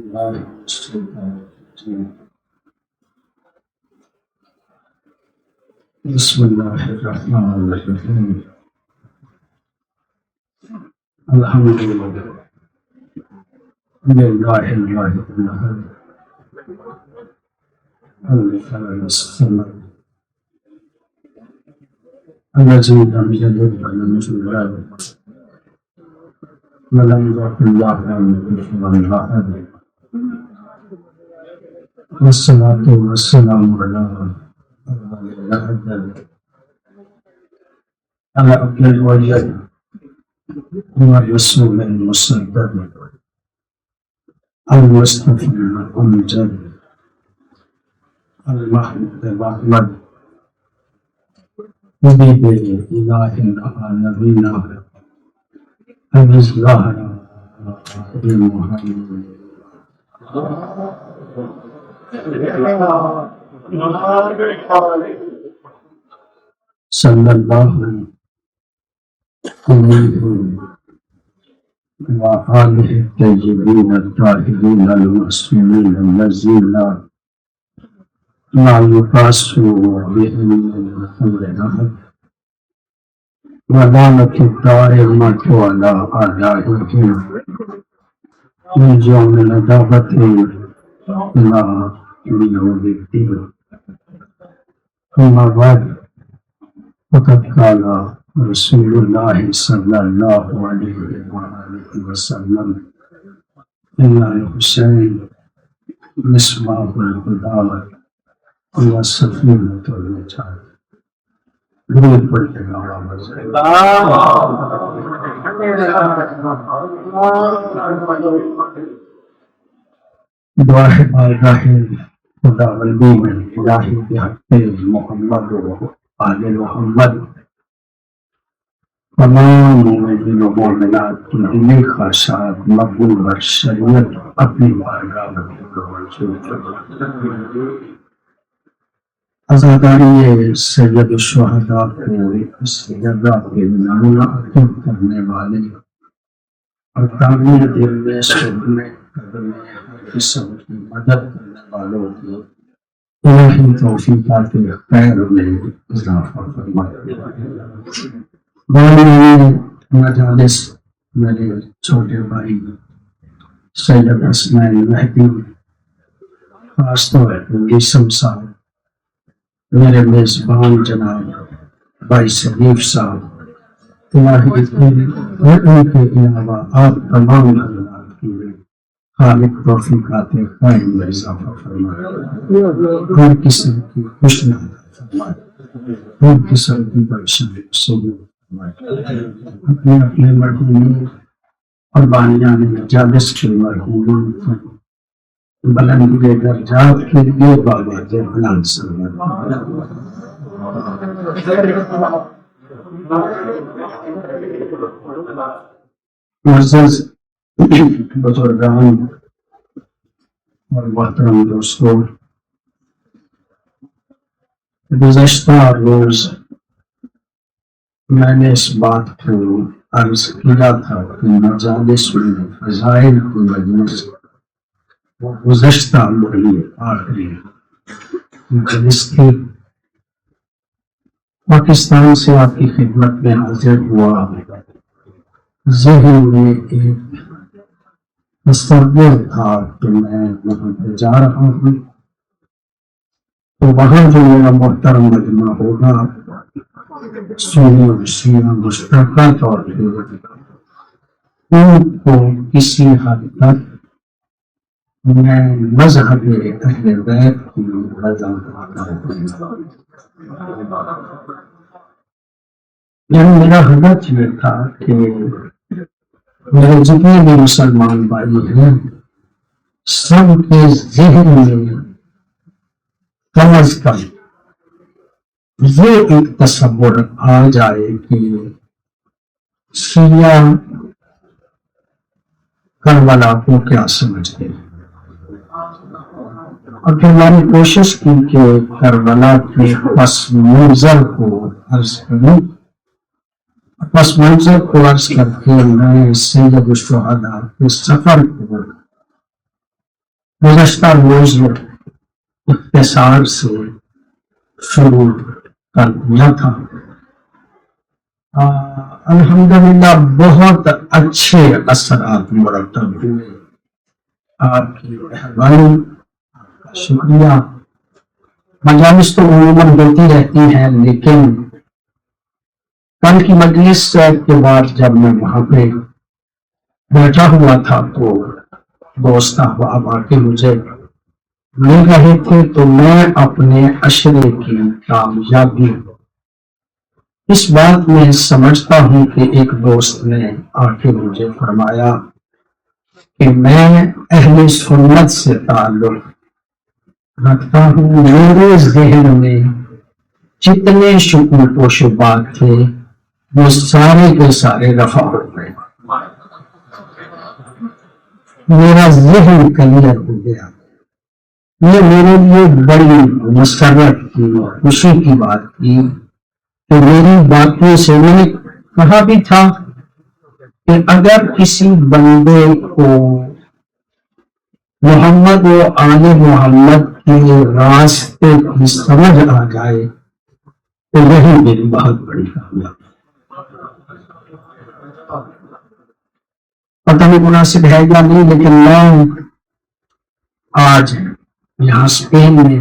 الله من الشيطان الرجيم. بسم الله الرحمن الرحيم. الحمد لله الواحد الأحد الذي الصمد الذي لم يلد ولم يولد ولم يكن له كفوا أحد. والصلاة والسلام على أفضل الوجه والرسول المصدق المصطفى الأمجد المحمود الأحمد حبيب إله العالمين الظاهر المحمد صلى الله عليه وآله الطيبين الطاهرين المعصومين الذين لا يقاس بهم الأمر أحد ولعنة الدائمة على أعدائهم من يوم العداوة إلى يوم الدين. أما بعد فقد قال رسول الله صلى الله عليه وآله وسلم إن الحسين مصباح الهدى والسفينة النجاة. درود پڑھتے ہیں دعا ہے بارگاہ خدا والدی میں الہی بحق محمد و آل محمد تمام مومنین و مومنات کی دلی خواہشات مقبول و شریعت اپنی بارگاہ میں منظور فرمائے. عزاداری سید الشہداء کو اس جگہ کے نمونہ عطا کرنے والے اور تعمیر دل میں سننے قدمے ہر قسم کی مدد کرنے والوں کی الہی توفیقات خیر میں اضافہ فرمائے. بانی مجالس میرے چھوٹے بھائی سید اسماعیل مہدی، خاص طور پر گیسم صاحب، میرے میزبان جناب بھائی شریف صاحب، الہی اور ان کے علاوہ آپ تمام حضرات کی خالق توفیقات خیر میں اضافہ فرمائے. ہر قسم کی خوشی فرمائے، ہر قسم کی بخشش سبو فرمائے. اپنے اپنے مرحومین اور بانیان مجالس کے مرحومین کو بلندی درجات کے لیے بابا جے بلند سلام. معزز بزرگان اور محترم دوستوں، گزشتہ روز میں نے اس بات کو عرض کیا تھا کہ مجالس میں فضائل کی مجلس وہ گزشتہ مہینے آخری مجلس تھی. پاکستان سے آپ کی خدمت میں حاضر ہوا. ذہن میں ایک تصور تھا کہ میں وہاں پہ جا رہا ہوں تو وہاں جو میرا محترم مجمع ہوگا سنی اور شیعہ مشترکہ طور پہ ان کو کسی حد تک میں مذہب اہل بیت کی رضا کرتا ہوں. میرا ہدف یہ تھا کہ میرے جتنے بھی مسلمان بھائی ہیں سب کے ذہن میں کم از کم یہ ایک تصور آ جائے کہ شیعہ کربلا کو کیا سمجھتے ہیں. اور پھر میں نے کوشش کی کہ کربلا کے پس منظر کو عرض کروں. پس منظر کو عرض کر کے میں سید الشہداء کے سفر کو گزشتہ روز اختصار سے شروع کر دیا تھا۔ الحمدللہ بہت اچھے اثرات مرتب ہوئے۔ آپ کی مہربانی، آپ کا شکریہ۔ مجالس تو عموماً ہوتی رہتی ہیں، لیکن کل کی مجلس کے بعد جب میں وہاں پہ بیٹھا ہوا تھا تو دوست احباب آ کے مجھے مل رہے تھے، تو میں اپنے عشرے کی کامیابی اس بات میں سمجھتا ہوں کہ ایک دوست نے آ کے مجھے فرمایا کہ میں اہل سنت سے تعلق رکھتا ہوں، میرے ذہن میں جتنے شکوک و شبہات تھے وہ سارے کے سارے رفع ہو گئے، میرا ذہن کلیئر ہو گیا۔ یہ میرے لیے بڑی مسرت کی، خوشی کی بات تھی کہ میری باتوں سے میں نے کہا بھی تھا کہ اگر کسی بندے کو محمد و آل محمد کے راستے کی سمجھ آ جائے تو یہی میری بہت بڑی کامیابی۔ پتہ نہیں مناسب ہے یا نہیں، لیکن میں آج یہاں اسپین میں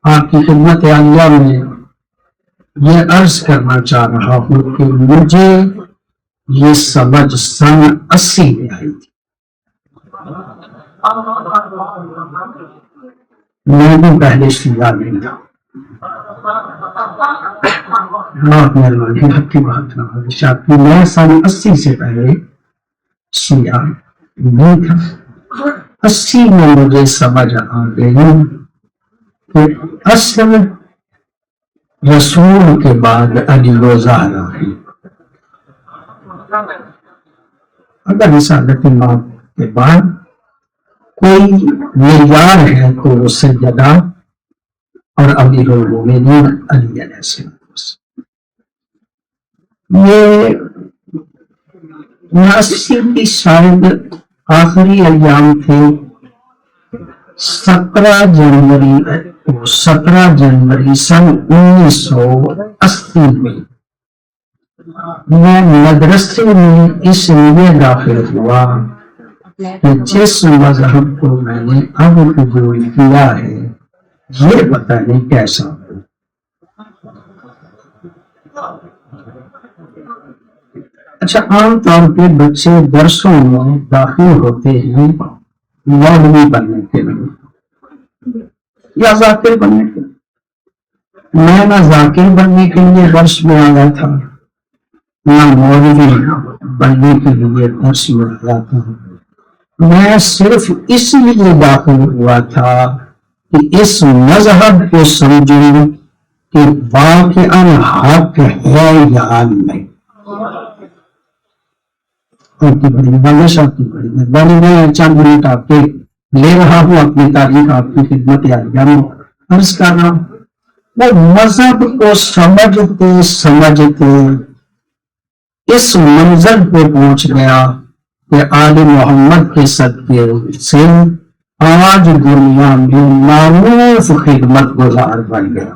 آپ کی خدمت عالیہ میں یہ عرض کرنا چاہ رہا ہوں کہ مجھے یہ سمجھ سن 80 میں آئی تھی۔ میں بھی پہلے شیعہ نہیں تھا، بہت مہربانی آپ کی بات نہ، میں سن 80 سے پہلے شیعہ نہیں تھا۔ 80 میں مجھے سمجھ آ گئی کہ اصل رسول کے بعد علی و زہرا ہے۔ اگر رسالت امام کے بعد کوئی معیار ہے تو وہ سیدہ اور امیر المومنین علی علیہ السلام۔ یہ 80 کی شاید آخری ایام تھے، 17 جنوری سن 1980 میں میں مدرسے میں اس لیے داخل ہوا کہ جس مذہب کو میں نے اب قبول کیا ہے یہ پتہ نہیں کیسا ہو۔ اچھا، عام طور پہ بچے درسوں میں داخل ہوتے ہیں مولوی بننے کے لیے یا ذاکر بننے کے لیے۔ میں نہ ذاکر بننے کے لیے درس میں آیا تھا، نہ مولوی بننے کے لیے درس میں آیا تھا۔ میں صرف اس لیے داخل ہوا تھا کہ اس مذہب کو سمجھوں کہ واقعاً حق ہے یا نہیں۔ بڑی میں چند منٹ آپ کے لے رہا ہوں، اپنی تاریخ آپ کی خدمت عالیہ میں عرض کر رہا ہوں۔ وہ مذہب کو سمجھتے سمجھتے اس منزل پہ پہنچ گیا کہ آل محمد کے صدقے سے آج دنیا میں معروف خدمت گزار بن گیا۔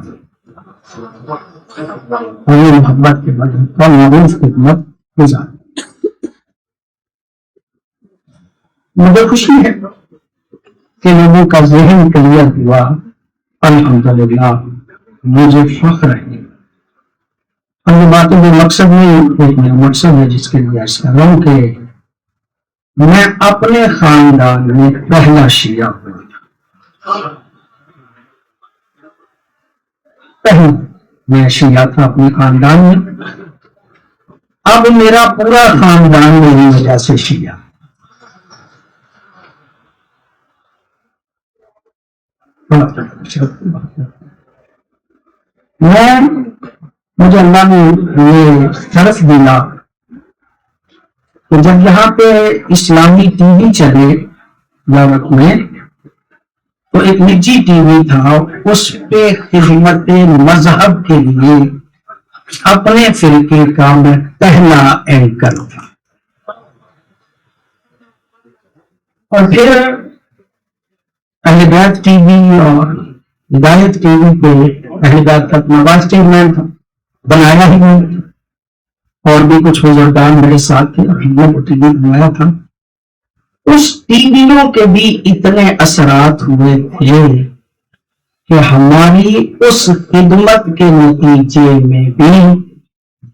آل محمد کے مذہب کا معروف خدمت گزار۔ مجھے خوشی ہے کہ لوگوں کا ذہن کلیئر ہوا، الحمدللہ مجھے فخر ہے۔ اور یہ باتوں میں مقصد نہیں، ایک میرا مقصد ہے جس کے لیے عرض کر رہا ہوں کہ میں اپنے خاندان میں پہلا شیعہ ہوا تھا، میں شیعہ تھا اپنے خاندان میں، اب میرا پورا خاندان میری وجہ سے شیعہ۔ مجھے اللہ نے یہ شرف دیا کہ جب یہاں پہ اسلامی ٹی وی چلے یورپ میں تو ایک نجی ٹی وی تھا، اس پہ خدمت مذہب کے لیے اپنے فرقے کا میں پہلا اینکر تھا۔ اور پھر اہل بیت ٹی وی اور ہدایت ٹی وی پہ اہل بیت کا اپنا واچ ٹیم میں تھا، بنایا ہی نہیں، اور بھی کچھ بزرگان میرے ساتھ تھے، ہم نے وہ ٹی وی بنایا تھا۔ اس ٹی ویوں کے بھی اتنے اثرات ہوئے تھے کہ ہماری اس خدمت کے نتیجے میں بھی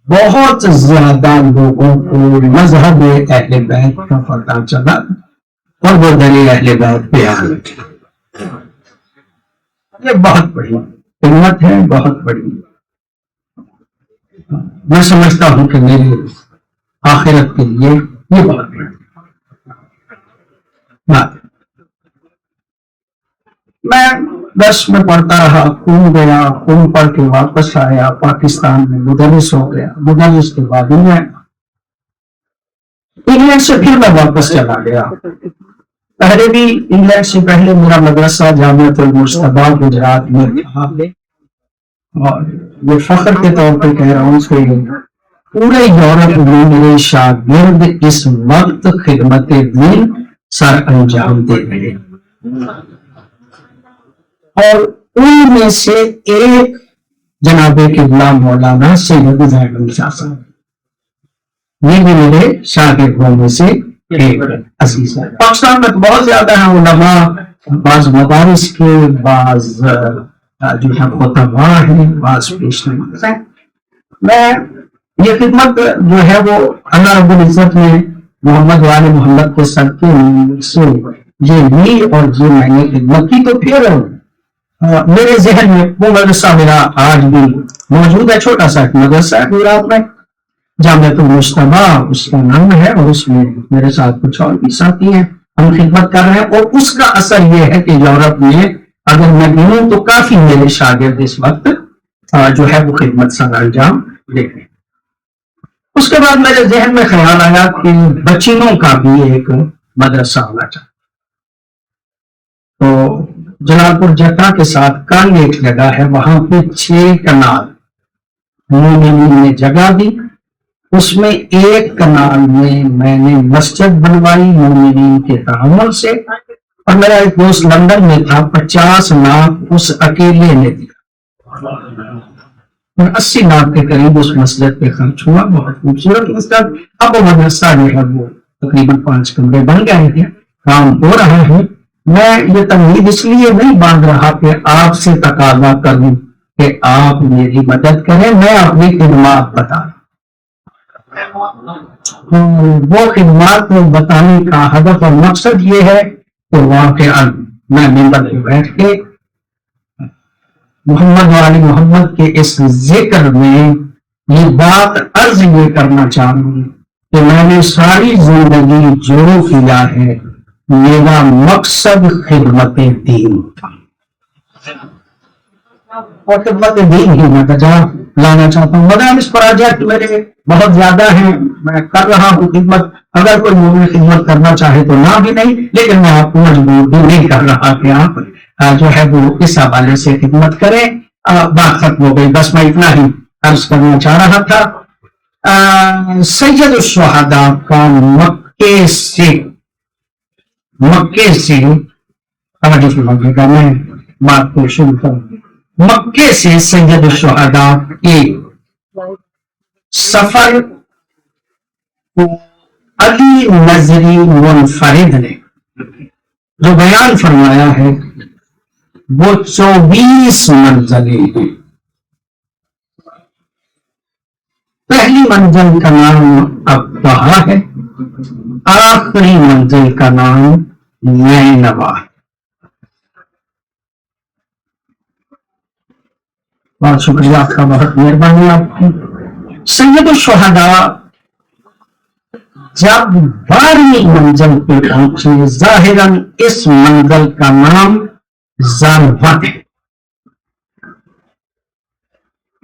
بہت زیادہ لوگوں کو مذہب اہل بیت کا پتہ چلا اور وہ دلیل اہل بیت پہ آ گئے۔ یہ بہت بڑی خدمت ہے، بہت بڑی۔ میں سمجھتا ہوں کہ میری آخرت کے لیے یہ بہت بڑی بات۔ میں 10 میں پڑھتا رہا، خون گیا، خون پڑھ کے واپس آیا، پاکستان میں مدرس ہو گیا، مدرس کے بعد انگلینڈ سے پھر میں واپس چلا گیا۔ پہلے بھی انگلینڈ سے پہلے میرا مدرسہ جامعۃ المجتبیٰ گجرات میں تھا، اور یہ فخر کے طور پہ کہہ رہا ہوں کہ پورے یورپ میں میرے شاگرد اس وقت خدمت دین سر انجام دے رہے ہیں، اور ان میں سے ایک جناب قبلہ مولانا سید زاہد شاہ صاحب، یہ بھی میرے شاگردوں میں سے ایک عزیز ہے۔ پاکستان میں تو بہت زیادہ ہیں علماء، بعض مدارس کے، بعض جو ہے خطباء ہیں، بعض پیش نماز ہیں۔ میں یہ خدمت جو ہے وہ اللہ رب العزت نے محمد والے محمد کے صدقے سے یہ لی، اور یہ میں نے خدمت کی، تو پھر میرے ذہن میں وہ مدرسہ میرا آج بھی موجود ہے، چھوٹا سا مدرسہ ہے گجرات میں، جامعۃ المجتبیٰ اس کا نام ہے، اور اس میں میرے ساتھ کچھ اور بھی ساتھی ہیں، ہم خدمت کر رہے ہیں۔ اور اس کا اثر یہ ہے کہ یورپ میں اگر میں گنوں تو کافی میرے شاگرد اس وقت جو ہے وہ خدمت سر انجام دے رہے ہیں۔ اس کے بعد میرے ذہن میں خیال آیا کہ بچینوں کا بھی ایک مدرسہ ہونا چاہیے، تو جلال پور جٹا کے ساتھ کان ایک جگہ ہے، وہاں پہ 6 کنال مومنین نے جگہ دی، اس میں ایک کنال میں نے مسجد بنوائی مومنین کے تعاون سے، اور میرا ایک دوست لندن میں تھا، 50 لاکھ اس اکیلے نے دیا، اور 80 لاکھ کے قریب اس مسجد پہ خرچ ہوا، بہت خوبصورت مسجد۔ اب وہ مدرسہ جو ہے وہ تقریباً 5 کمرے بن گئے ہیں، کام ہو رہا ہے۔ میں یہ تمہید اس لیے نہیں باندھ رہا کہ آپ سے تقاضا کروں کہ آپ میری مدد کریں، میں اپنی خدمات بتا وہ خدمات میں بتانے کا ہدف اور مقصد یہ ہے کہ واقعاً میں ممبر پہ بیٹھ کے محمد والی محمد کے اس ذکر میں یہ بات عرض یہ کرنا چاہوں کہ میں نے ساری زندگی جو کیا ہے میرا مقصد خدمت دین تھا، اور خدمت دین ہی میں بجا لانا چاہتا ہوں۔ مدارس پروجیکٹ میرے بہت زیادہ ہیں، میں کر رہا ہوں خدمت، اگر کوئی مومن خدمت کرنا چاہے تو نہ بھی نہیں، لیکن میں آپ کو مجبور بھی نہیں کر رہا کہ آپ جو ہے وہ اس حوالے سے خدمت کریں۔ بات ختم ہو گئی، بس میں اتنا ہی عرض کرنا چاہ رہا تھا۔ سید الشہداء کا مکے سے میں بات کو شروع کروں، مکے سے سید الشہداء کے سفر علی نظری منفرد نے جو بیان فرمایا ہے وہ 24 منزلیں ہیں۔ پہلی منزل کا نام ابتہا ہے، آخری منزل کا نام نینوا ہے۔ بہت شکریہ آپ کا، بہت مہربانی آپ کی۔ سید الشہداء جب 12ویں منزل پہ پہنچے، ظاہراً اس منزل کا نام ذروت ہے،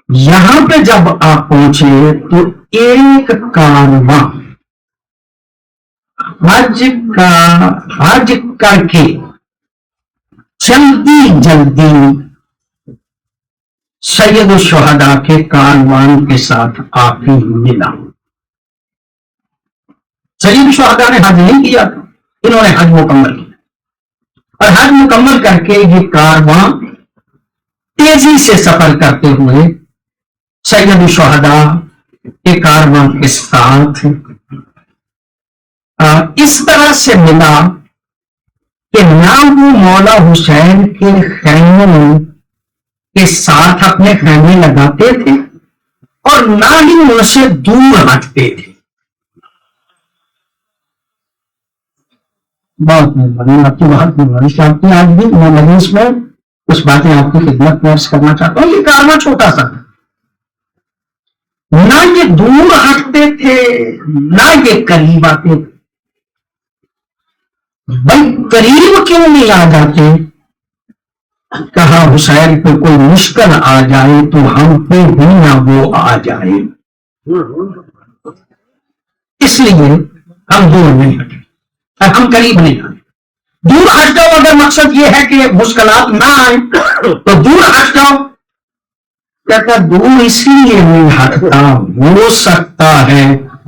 یہاں پہ جب آپ پہنچے تو ایک کارواں حج کر کے جلدی سید الشہداء کے کاروان کے ساتھ آپ ہی ملا۔ سید الشہداء نے حج نہیں کیا، انہوں نے حج مکمل کیا، اور حج مکمل کر کے یہ کارواں تیزی سے سفر کرتے ہوئے سید الشہداء کے کارواں کے ساتھ اس طرح سے ملا کہ نہ وہ مولا حسین کے خیموں کے ساتھ اپنے خیمے لگاتے تھے اور نہ ہی ان سے دور ہٹتے تھے. بہت مہربانی آپ کی، بہت مہربانی آپ کی. آج بھی میں مجلس میں کچھ باتیں آپ کی خدمت میں عرض کرنا چاہتا ہوں. یہ کارواں چھوٹا سا تھا، نہ یہ دور ہٹتے تھے نہ یہ قریب آتے تھے. بھائی قریب کیوں نہیں آ جاتے؟ کہا حسین پہ کوئی مشکل آ جائے تو ہم پہ بھی نہ وہ آ جائے، اس لیے ہم دور نہیں ہٹے اور ہم قریب نہیں آئے. دور ہٹ جاؤ اگر مقصد یہ ہے کہ مشکلات نہ آئیں تو دور ہٹ جاؤ. کہتا دور اس لیے نہیں ہٹتا، ہو سکتا ہے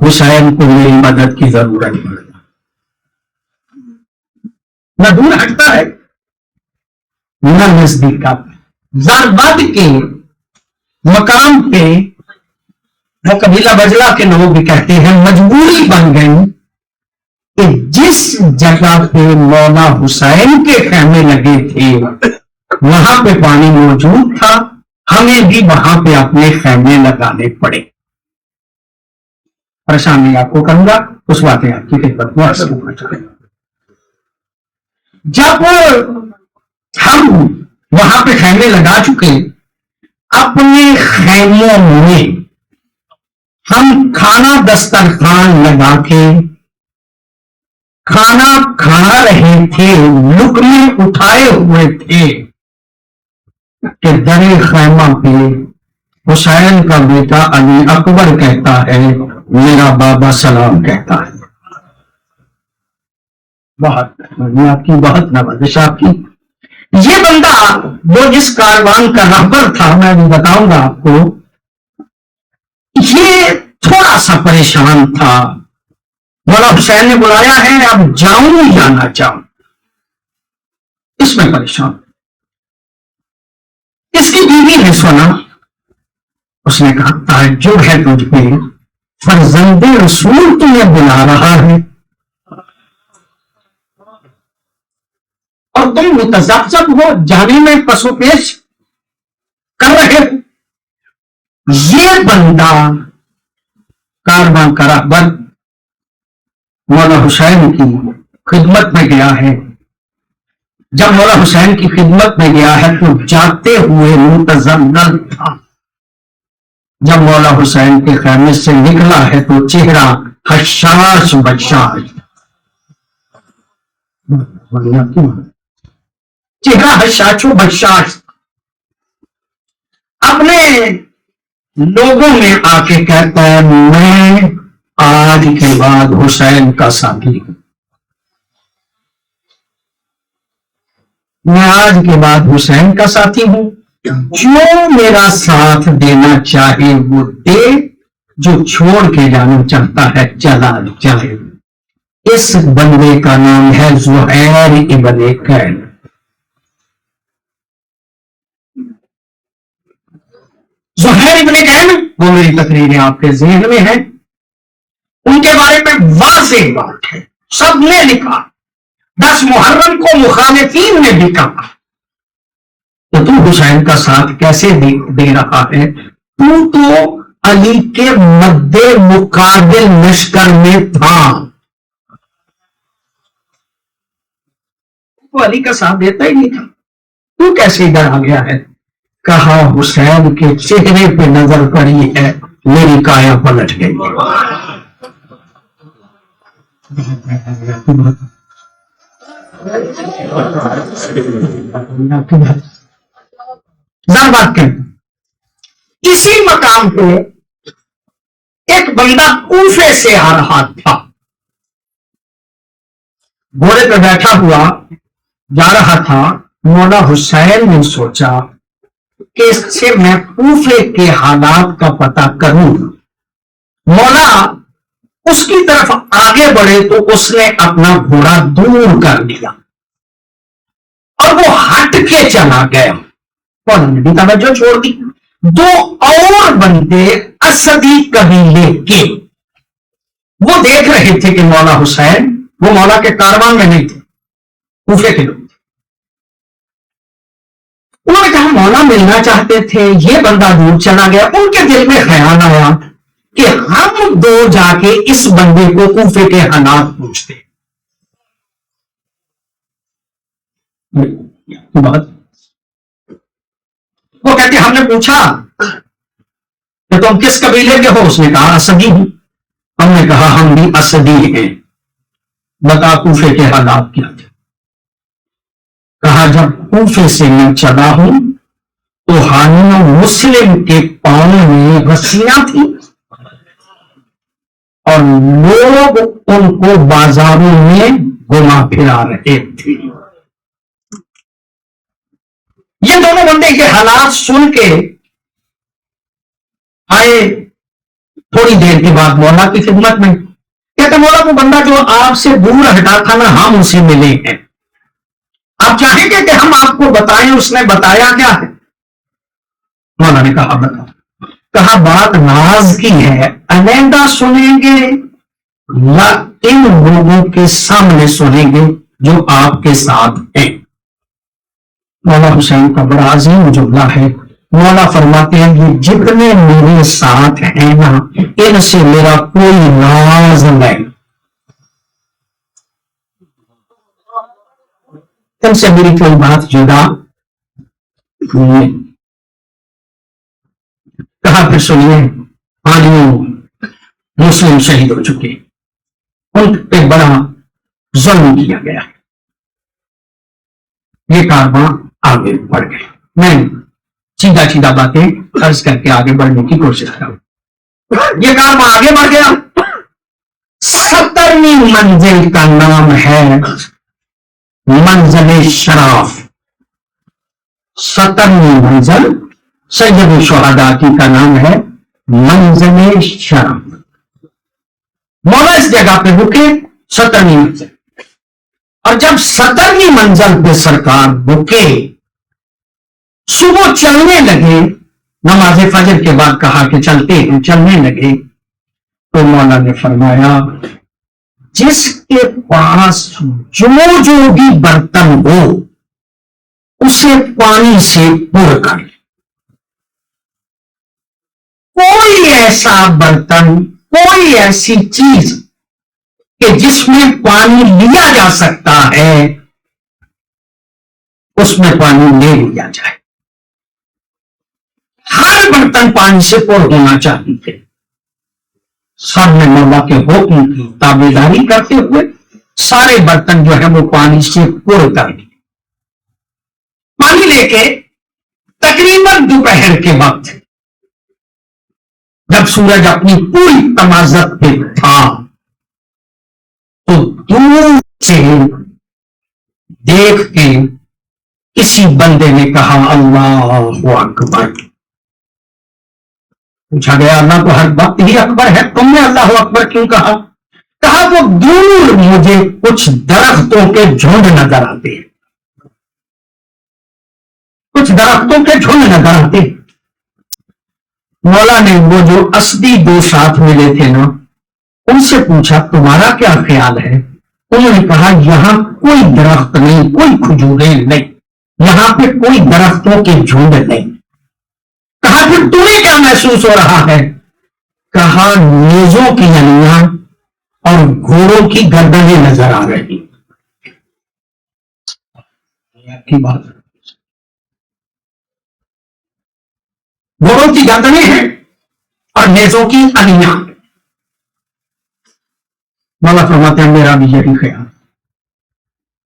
حسین کو میری مدد کی ضرورت پڑے. نہ دور ہٹتا ہے نہ نزدیک آتا. زربد کے مقام پہ وہ قبیلہ بجلا کے لوگ بھی کہتے ہیں مجبوری بن گئی کہ جس جگہ پہ مولا حسین کے خیمے لگے تھے وہاں پہ پانی موجود تھا، ہمیں بھی وہاں پہ اپنے خیمے لگانے پڑے. پریشانی آپ کو کروں گا، اس باتیں آپ کی خدمت میں عرض کرنا چاہوں گا. جب ہم وہاں پہ خیمے لگا چکے، اپنے خیموں میں ہم کھانا دسترخوان لگا کے کھانا کھا رہے تھے، لقمے اٹھائے ہوئے تھے کہ در خیمہ پہ حسین کا بیٹا علی اکبر کہتا ہے میرا بابا سلام کہتا ہے. بہت آپ کی، بہت نوازش آپ کی. یہ بندہ وہ جس کاروان کا رہبر تھا، میں بھی بتاؤں گا آپ کو، یہ تھوڑا سا پریشان تھا. مولا حسین نے بلایا ہے، اب جاؤں یا نہ جاؤں، اس میں پریشان. اس کی بیوی نے سنا، اس نے کہا تعجب ہے تجھ پہ، فرزند رسول تمہیں بلا رہا ہے اور تم متذبذب ہو، جانے میں پسو پیش کر رہے ہو. یہ بندہ کارواں کا رہبر مولا حسین کی خدمت میں گیا ہے. جب مولا حسین کی خدمت میں گیا ہے تو جاتے ہوئے متزلزل تھا. جب مولا حسین کے خیمے سے نکلا ہے تو چہرہ حشاش بشاش، چہرہ حشاش و بشاش. اپنے لوگوں میں آ کے کہتا ہے میں آج کے بعد حسین کا ساتھی ہوں، میں آج کے بعد حسین کا ساتھی ہوں. جو میرا ساتھ دینا چاہے وہ دے، جو چھوڑ کے جانا چاہتا ہے چلا جائے. اس بندے کا نام ہے زہیر ابن قین. زہیر ابن قین وہ میری تقریریں آپ کے ذہن میں ہیں، ان کے بارے میں واضح بات ہے، سب نے لکھا. 10 محرم کو مخالفین نے بھی کہا تو حسین کا ساتھ کیسے دے رہا ہے؟ تو علی کے مد مقابل لشکر میں تھا، تو علی کا ساتھ دیتا ہی نہیں تھا، تو کیسے ادھر آ گیا ہے؟ کہا حسین کے چہرے پہ نظر پڑی ہے، میری کایا پلٹ گئی. بات کریں اسی مقام پہ ایک بندہ کوفے سے آ رہا تھا، گھوڑے پہ بیٹھا ہوا جا رہا تھا. مولا حسین نے سوچا کہ اس سے میں کوفے کے حالات کا پتہ کروں. مولا اس کی طرف آگے بڑھے تو اس نے اپنا گھوڑا دور کر دیا. کے چلا گیا. مولا نے بھی توجہ چھوڑ دی. دو اور بندے اسدی قبیلے کے وہ دیکھ رہے تھے کہ مولا حسین وہ مولا کے کاروان میں نہیں تھے, کوفے کے لوگ تھے. انہوں نے کہا مولا ملنا چاہتے تھے, یہ بندہ دور چلا گیا. ان کے دل میں خیال آیا کہ ہم دو جا کے اس بندے کو کوفے کے حالات پوچھتے. وہ کہتے ہم نے پوچھا کہ تم کس قبیلے کے ہو؟ اس نے کہا اسدی ہوں. ہم نے کہا ہم بھی اسدی ہیں, بتا کوفے کے حالات کیا تھے؟ کہا جب کوفے سے میں چلا ہوں تو حانیہ مسلم کے پاؤں میں رسیاں تھیں اور لوگ ان کو بازاروں میں گھما پھرا رہے تھے. یہ دونوں بندے کے حالات سن کے آئے. تھوڑی دیر کے بعد مولا کی خدمت میں کہتے مولا وہ بندہ جو آپ سے دور ہٹا تھا نا, ہم اسے ملے ہیں, آپ چاہیں گے کہ ہم آپ کو بتائیں اس نے بتایا کیا ہے؟ مولا نے کہا بتا. کہا بات ناز کی ہے, علیحدہ سنیں گے یا ان لوگوں کے سامنے سنیں گے جو آپ کے ساتھ ہیں؟ مولا حسین کا بڑا عظیم جملہ ہے. مولا فرماتے ہیں کہ جتنے میرے ساتھ ہیں نا ان سے میرا کوئی ناز نہیں, ان سے میری کوئی بات جدا نہیں. کہا پھر سنیے حالیوں مسلم شہید ہو چکے, ان پہ بڑا ظلم کیا گیا. یہ کارواں آگے بڑھ گئے. میں سیدھا سیدھا باتیں عرض کر کے آگے بڑھنے کی کوشش کروں. یہ کارواں آگے بڑھ گیا. 70ویں منزل کا نام ہے منزل شرف. 70ویں منزل سید الشہداء کی کا نام ہے منزل شرف. مولا اس جگہ پہ رکے 70ویں منزل, اور جب 70ویں منزل پہ سرکار رکے صبح چلنے لگے, نماز فجر کے بعد کہا کہ چلتے ہیں, چلنے لگے تو مولا نے فرمایا جس کے پاس جو بھی برتن ہو اسے پانی سے پر کر. کوئی ایسا برتن, کوئی ایسی چیز کہ جس میں پانی لیا جا سکتا ہے اس میں پانی لے لیا جائے. ہر برتن پانی سے پر ہونا چاہیے. سب نے مولا کے حکم کی تابع داری کرتے ہوئے سارے برتن جو ہے وہ پانی سے پر کر دیے. پانی لے کے تقریباً دوپہر کے وقت جب سورج اپنی پوری تمازت پہ تھا تو دور سے دیکھ کے کسی بندے نے کہا اللہ اکبر. پوچھا گیا اللہ تو ہر وقت ہی اکبر ہے, تم نے اللہ اکبر کیوں کہا؟ کہا وہ دور مجھے کچھ درختوں کے جھنڈ نظر آتے ہیں, کچھ درختوں کے جھنڈ نظر آتے. مولا نے وہ جو اسدی دو ساتھ ملے تھے نا ان سے پوچھا تمہارا کیا خیال ہے؟ انہوں نے کہا یہاں کوئی درخت نہیں, کوئی کھجوریں نہیں, یہاں پہ کوئی درختوں کے جھنڈ نہیں. کہا پھر تمہیں کیا محسوس ہو رہا ہے؟ کہا نیزوں کی نلیاں اور گھوڑوں کی گردنیں نظر آ رہی. کی بات گھوڑوں کی گردنیں ہیں اور نیزوں کی نلیاں. مولا فرماتے ہیں میرا بھی یہی خیال.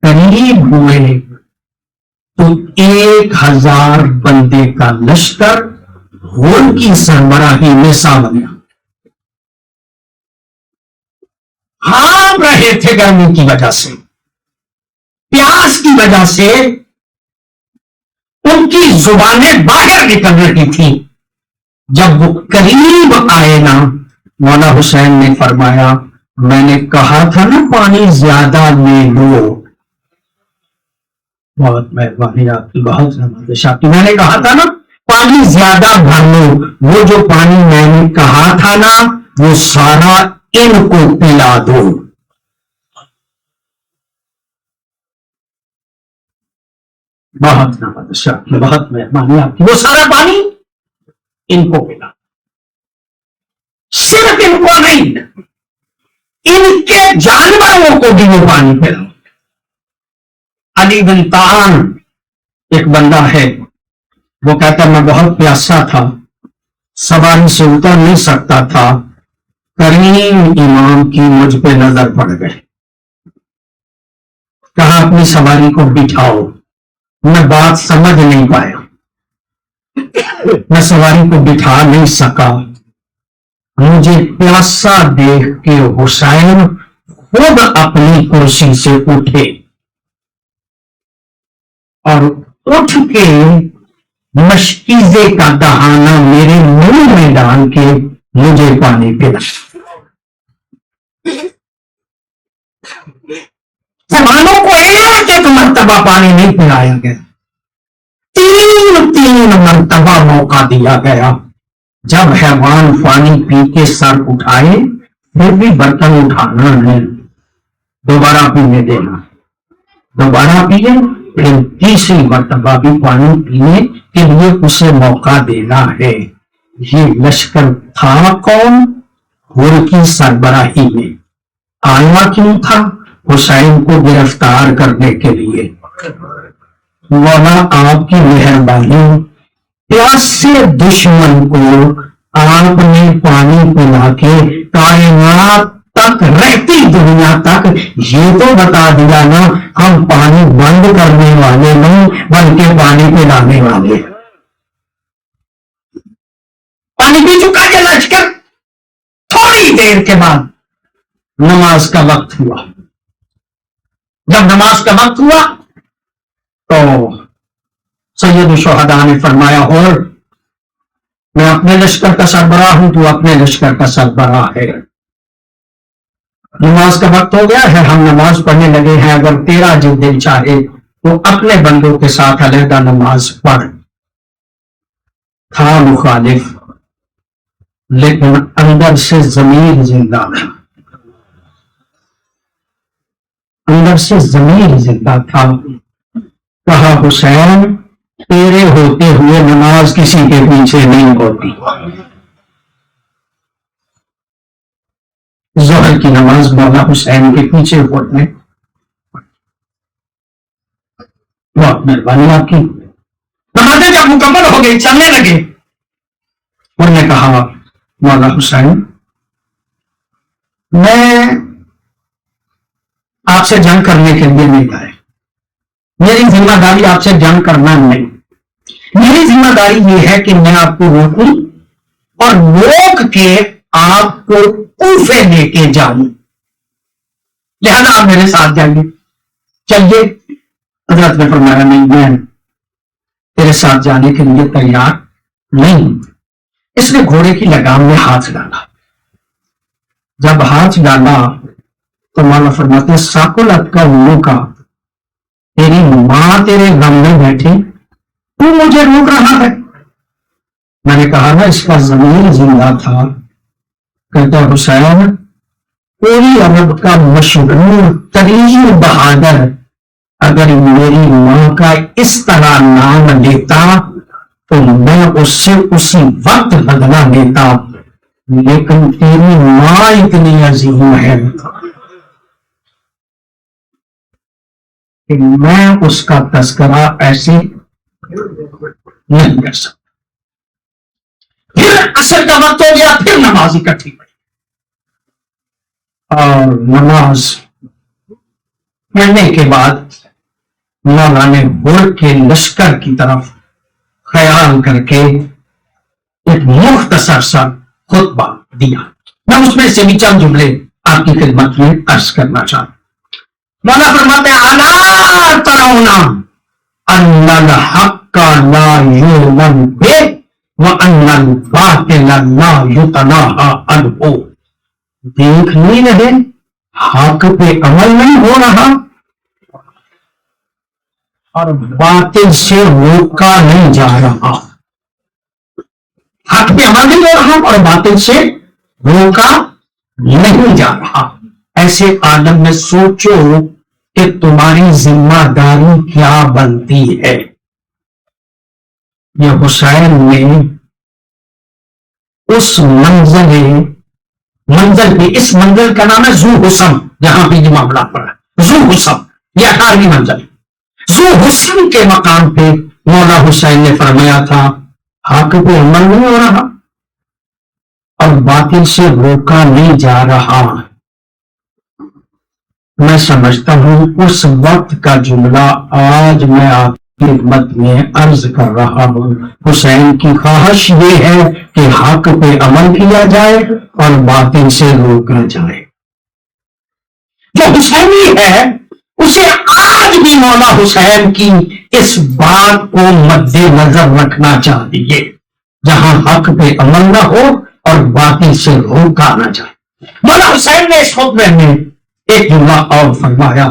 قریب ہوئے تو 1000 بندے کا لشکر ان کی سربراہی میں سامنے ہانپ رہے تھے. گرمی کی وجہ سے, پیاس کی وجہ سے ان کی زبانیں باہر نکل رہی تھی. جب وہ قریب آئے نا مولا حسین نے فرمایا میں نے کہا تھا نا پانی زیادہ لے لو. بہت مہربانی آپ کی، بہت نمازش آپ کی. میں نے کہا تھا نا پانی زیادہ بھر لو، وہ جو پانی میں نے کہا تھا نا وہ سارا ان کو پلا دو. بہت نمازش آپ کی، بہت مہربانی آپ کی. وہ سارا پانی ان کو پلا، صرف ان کو نہیں، ان کے جانوروں کو بھی وہ پانی پلا. علی بن طعام ایک بندہ ہے، وہ کہتا میں بہت پیاسا تھا، سواری سے اتر نہیں سکتا تھا، کریم امام کی مجھ پہ نظر پڑ گئے، کہا اپنی سواری کو بٹھاؤ. میں بات سمجھ نہیں پایا، میں سواری کو بٹھا نہیں سکا. مجھے پیاسا دیکھ کے حسین خود اپنی کرسی سے اٹھے اور اٹھ کے مشکیزے کا دہانا میرے منہ میں ڈال کے مجھے پانی پلا. مسلمانوں کو ایک ایک مرتبہ پانی نہیں پلایا گیا، تین مرتبہ موقع دیا گیا. جب حیوان پانی پی کے سر اٹھائے پھر بھی برتن اٹھانا ہے، دوبارہ پینے دینا، دوبارہ پیے، پھر تیسری مرتبہ بھی پانی پینے کے لیے اسے موقع دینا ہے. یہ لشکر تھا کون؟ غور کی سربراہی میں. آیا کیوں تھا؟ حسین کو گرفتار کرنے کے لیے. مولا آپ کی مہربانی، پیاسے دشمن کو آپ نے پانی پلا کے کائنات تک، رہتی دنیا تک یہ تو بتا دیا نا ہم پانی بند کرنے والے نہیں بلکہ پانی پلانے والے. پانی پی چکا یہ لشکر. تھوڑی دیر کے بعد نماز کا وقت ہوا. جب نماز کا وقت ہوا تو سید الشہداء نے فرمایا اور میں اپنے لشکر کا سربراہ ہوں، تو اپنے لشکر کا سربراہ ہے. نماز کا وقت ہو گیا ہے، ہم نماز پڑھنے لگے ہیں، اگر تیرا جو دل چاہے تو اپنے بندوں کے ساتھ علیحدہ نماز پڑھ. تھا مخالف لیکن اندر سے ضمیر زندہ تھا، اندر سے ضمیر زندہ تھا. کہا حسین تیرے ہوتے ہوئے نماز کسی کے پیچھے نہیں ہوتی. ظہر کی نماز مولا حسین کے پیچھے ہوتے. بہت مہربانی آپ کی. نمازیں جب مکمل ہو گئی، چلنے لگے، انہوں نے کہا مولا حسین میں آپ سے جنگ کرنے کے لیے نہیں آئے، میری ذمہ داری آپ سے جنگ کرنا نہیں، میری ذمہ داری یہ ہے کہ میں آپ کو روکوں اور روک کے آپ کو کوفے لے کے جاؤں، لہذا آپ میرے ساتھ جائیے. چلیے. حضرت نے فرمایا نہیں، میں تیرے ساتھ جانے کے لیے تیار نہیں. اس نے گھوڑے کی لگام میں ہاتھ ڈالا. جب ہاتھ ڈالا تو مولا فرماتے ساکولت کا منہ کا، تیری ماں تیرے غم میں بیٹھی، تو مجھے روک رہا ہے. میں نے کہا نا اس کا ضمیر زندہ تھا. کہتا حسین پوری عرب کا مشہور ترین بہادر اگر میری ماں کا اس طرح نام لیتا تو میں اس سے اسی وقت بدلا لیتا، لیکن تیری ماں اتنی عظیم ہے کہ میں اس کا تذکرہ ایسے نہیں کر سکتا. پھر عصر کا وقت ہو گیا، پھر نماز اکٹھی پڑی اور نماز پڑھنے کے بعد مولا نے غور کے لشکر کی طرف خیال کر کے ایک مختصر سا خطبہ دیا. میں اس میں سے بھی چند جملے آپ کی خدمت میں عرض کرنا چاہتا ہوں. مولا فرماتے ہیں الا ترون ان الحق لا یؤمن بہ وان الباطل لا یتناہی عنہ. دیکھ نہیں رہے حق پہ عمل نہیں ہو رہا اور باطل سے روکا نہیں جا رہا. حق پہ عمل نہیں ہو رہا اور باطل سے روکا نہیں جا رہا. ایسے عالم میں سوچو کہ تمہاری ذمہ داری کیا بنتی ہے. یہ حسین نے اس منزل پہ، اس منزل کا نام ہے ذو حسن، جہاں پہ یہ معاملہ پڑا ذو حسن، یہ 18ویں منزل. ذو حسن کے مقام پہ مولا حسین نے فرمایا تھا حق پہ عمل نہیں ہو رہا اور باطل سے روکا نہیں جا رہا. میں سمجھتا ہوں اس وقت کا جملہ آج میں آپ کی خدمت میں عرض کر رہا ہوں. حسین کی خواہش یہ ہے کہ حق پہ عمل کیا جائے اور باطل سے روکا جائے. جو حسینی ہے اسے آج بھی مولا حسین کی اس بات کو مد نظر رکھنا چاہیے، جہاں حق پہ عمل نہ ہو اور باطل سے روکا نہ جائے. مولا حسین نے اس خطبے میں ایک جملہ اور فرمایا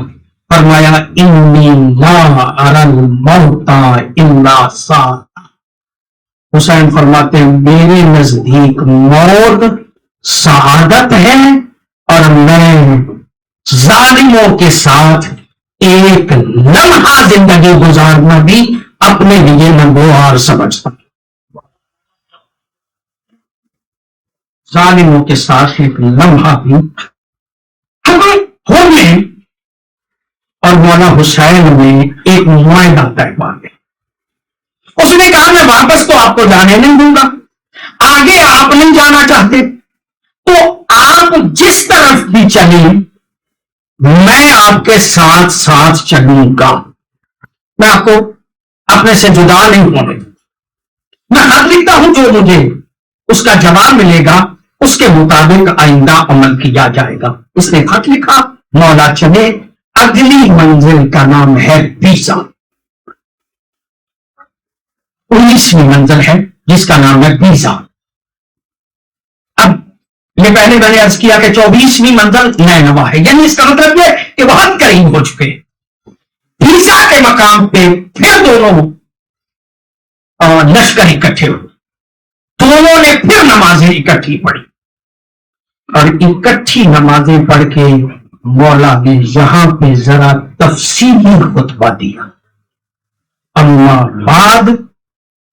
انی لا اری الموت الا ساعۃ. حسین فرماتے ہیں میرے نزدیک موت سعادت ہے اور میں ظالموں کے ساتھ ایک لمحہ زندگی گزارنا بھی اپنے لیے ناگوار سمجھتا ہوں. ظالموں کے ساتھ ایک لمحہ بھی ہمیں ہونے اور مولا حسین نے ایک معاہدہ طے پا لیا. اس نے کہا میں واپس تو آپ کو جانے نہیں دوں گا، آگے آپ نہیں جانا چاہتے تو آپ جس طرف بھی چلیں میں آپ کے ساتھ ساتھ چلوں گا. میں آپ کو اپنے سے جدا نہیں ہونے دوں. میں خط لکھتا ہوں، جو مجھے اس کا جواب ملے گا اس کے مطابق آئندہ عمل کیا جائے گا. اس نے خط لکھا، مولا چلے. اگلی منزل کا نام ہے پیسا، 19ویں منزل ہے جس کا نام ہے پیسا. اب یہ پہلے میں نے عرض کیا کہ 24ویں منزل نینوا ہے، یعنی اس کا مطلب یہ کہ بہت قریب ہو چکے. پیسا کے مقام پہ پھر دونوں لشکر اکٹھے ہوئے، دونوں نے پھر نمازیں اکٹھی پڑھی اور اکٹھی نمازیں پڑھ کے مولا نے یہاں پہ ذرا تفصیلی خطبہ دیا. اما بعد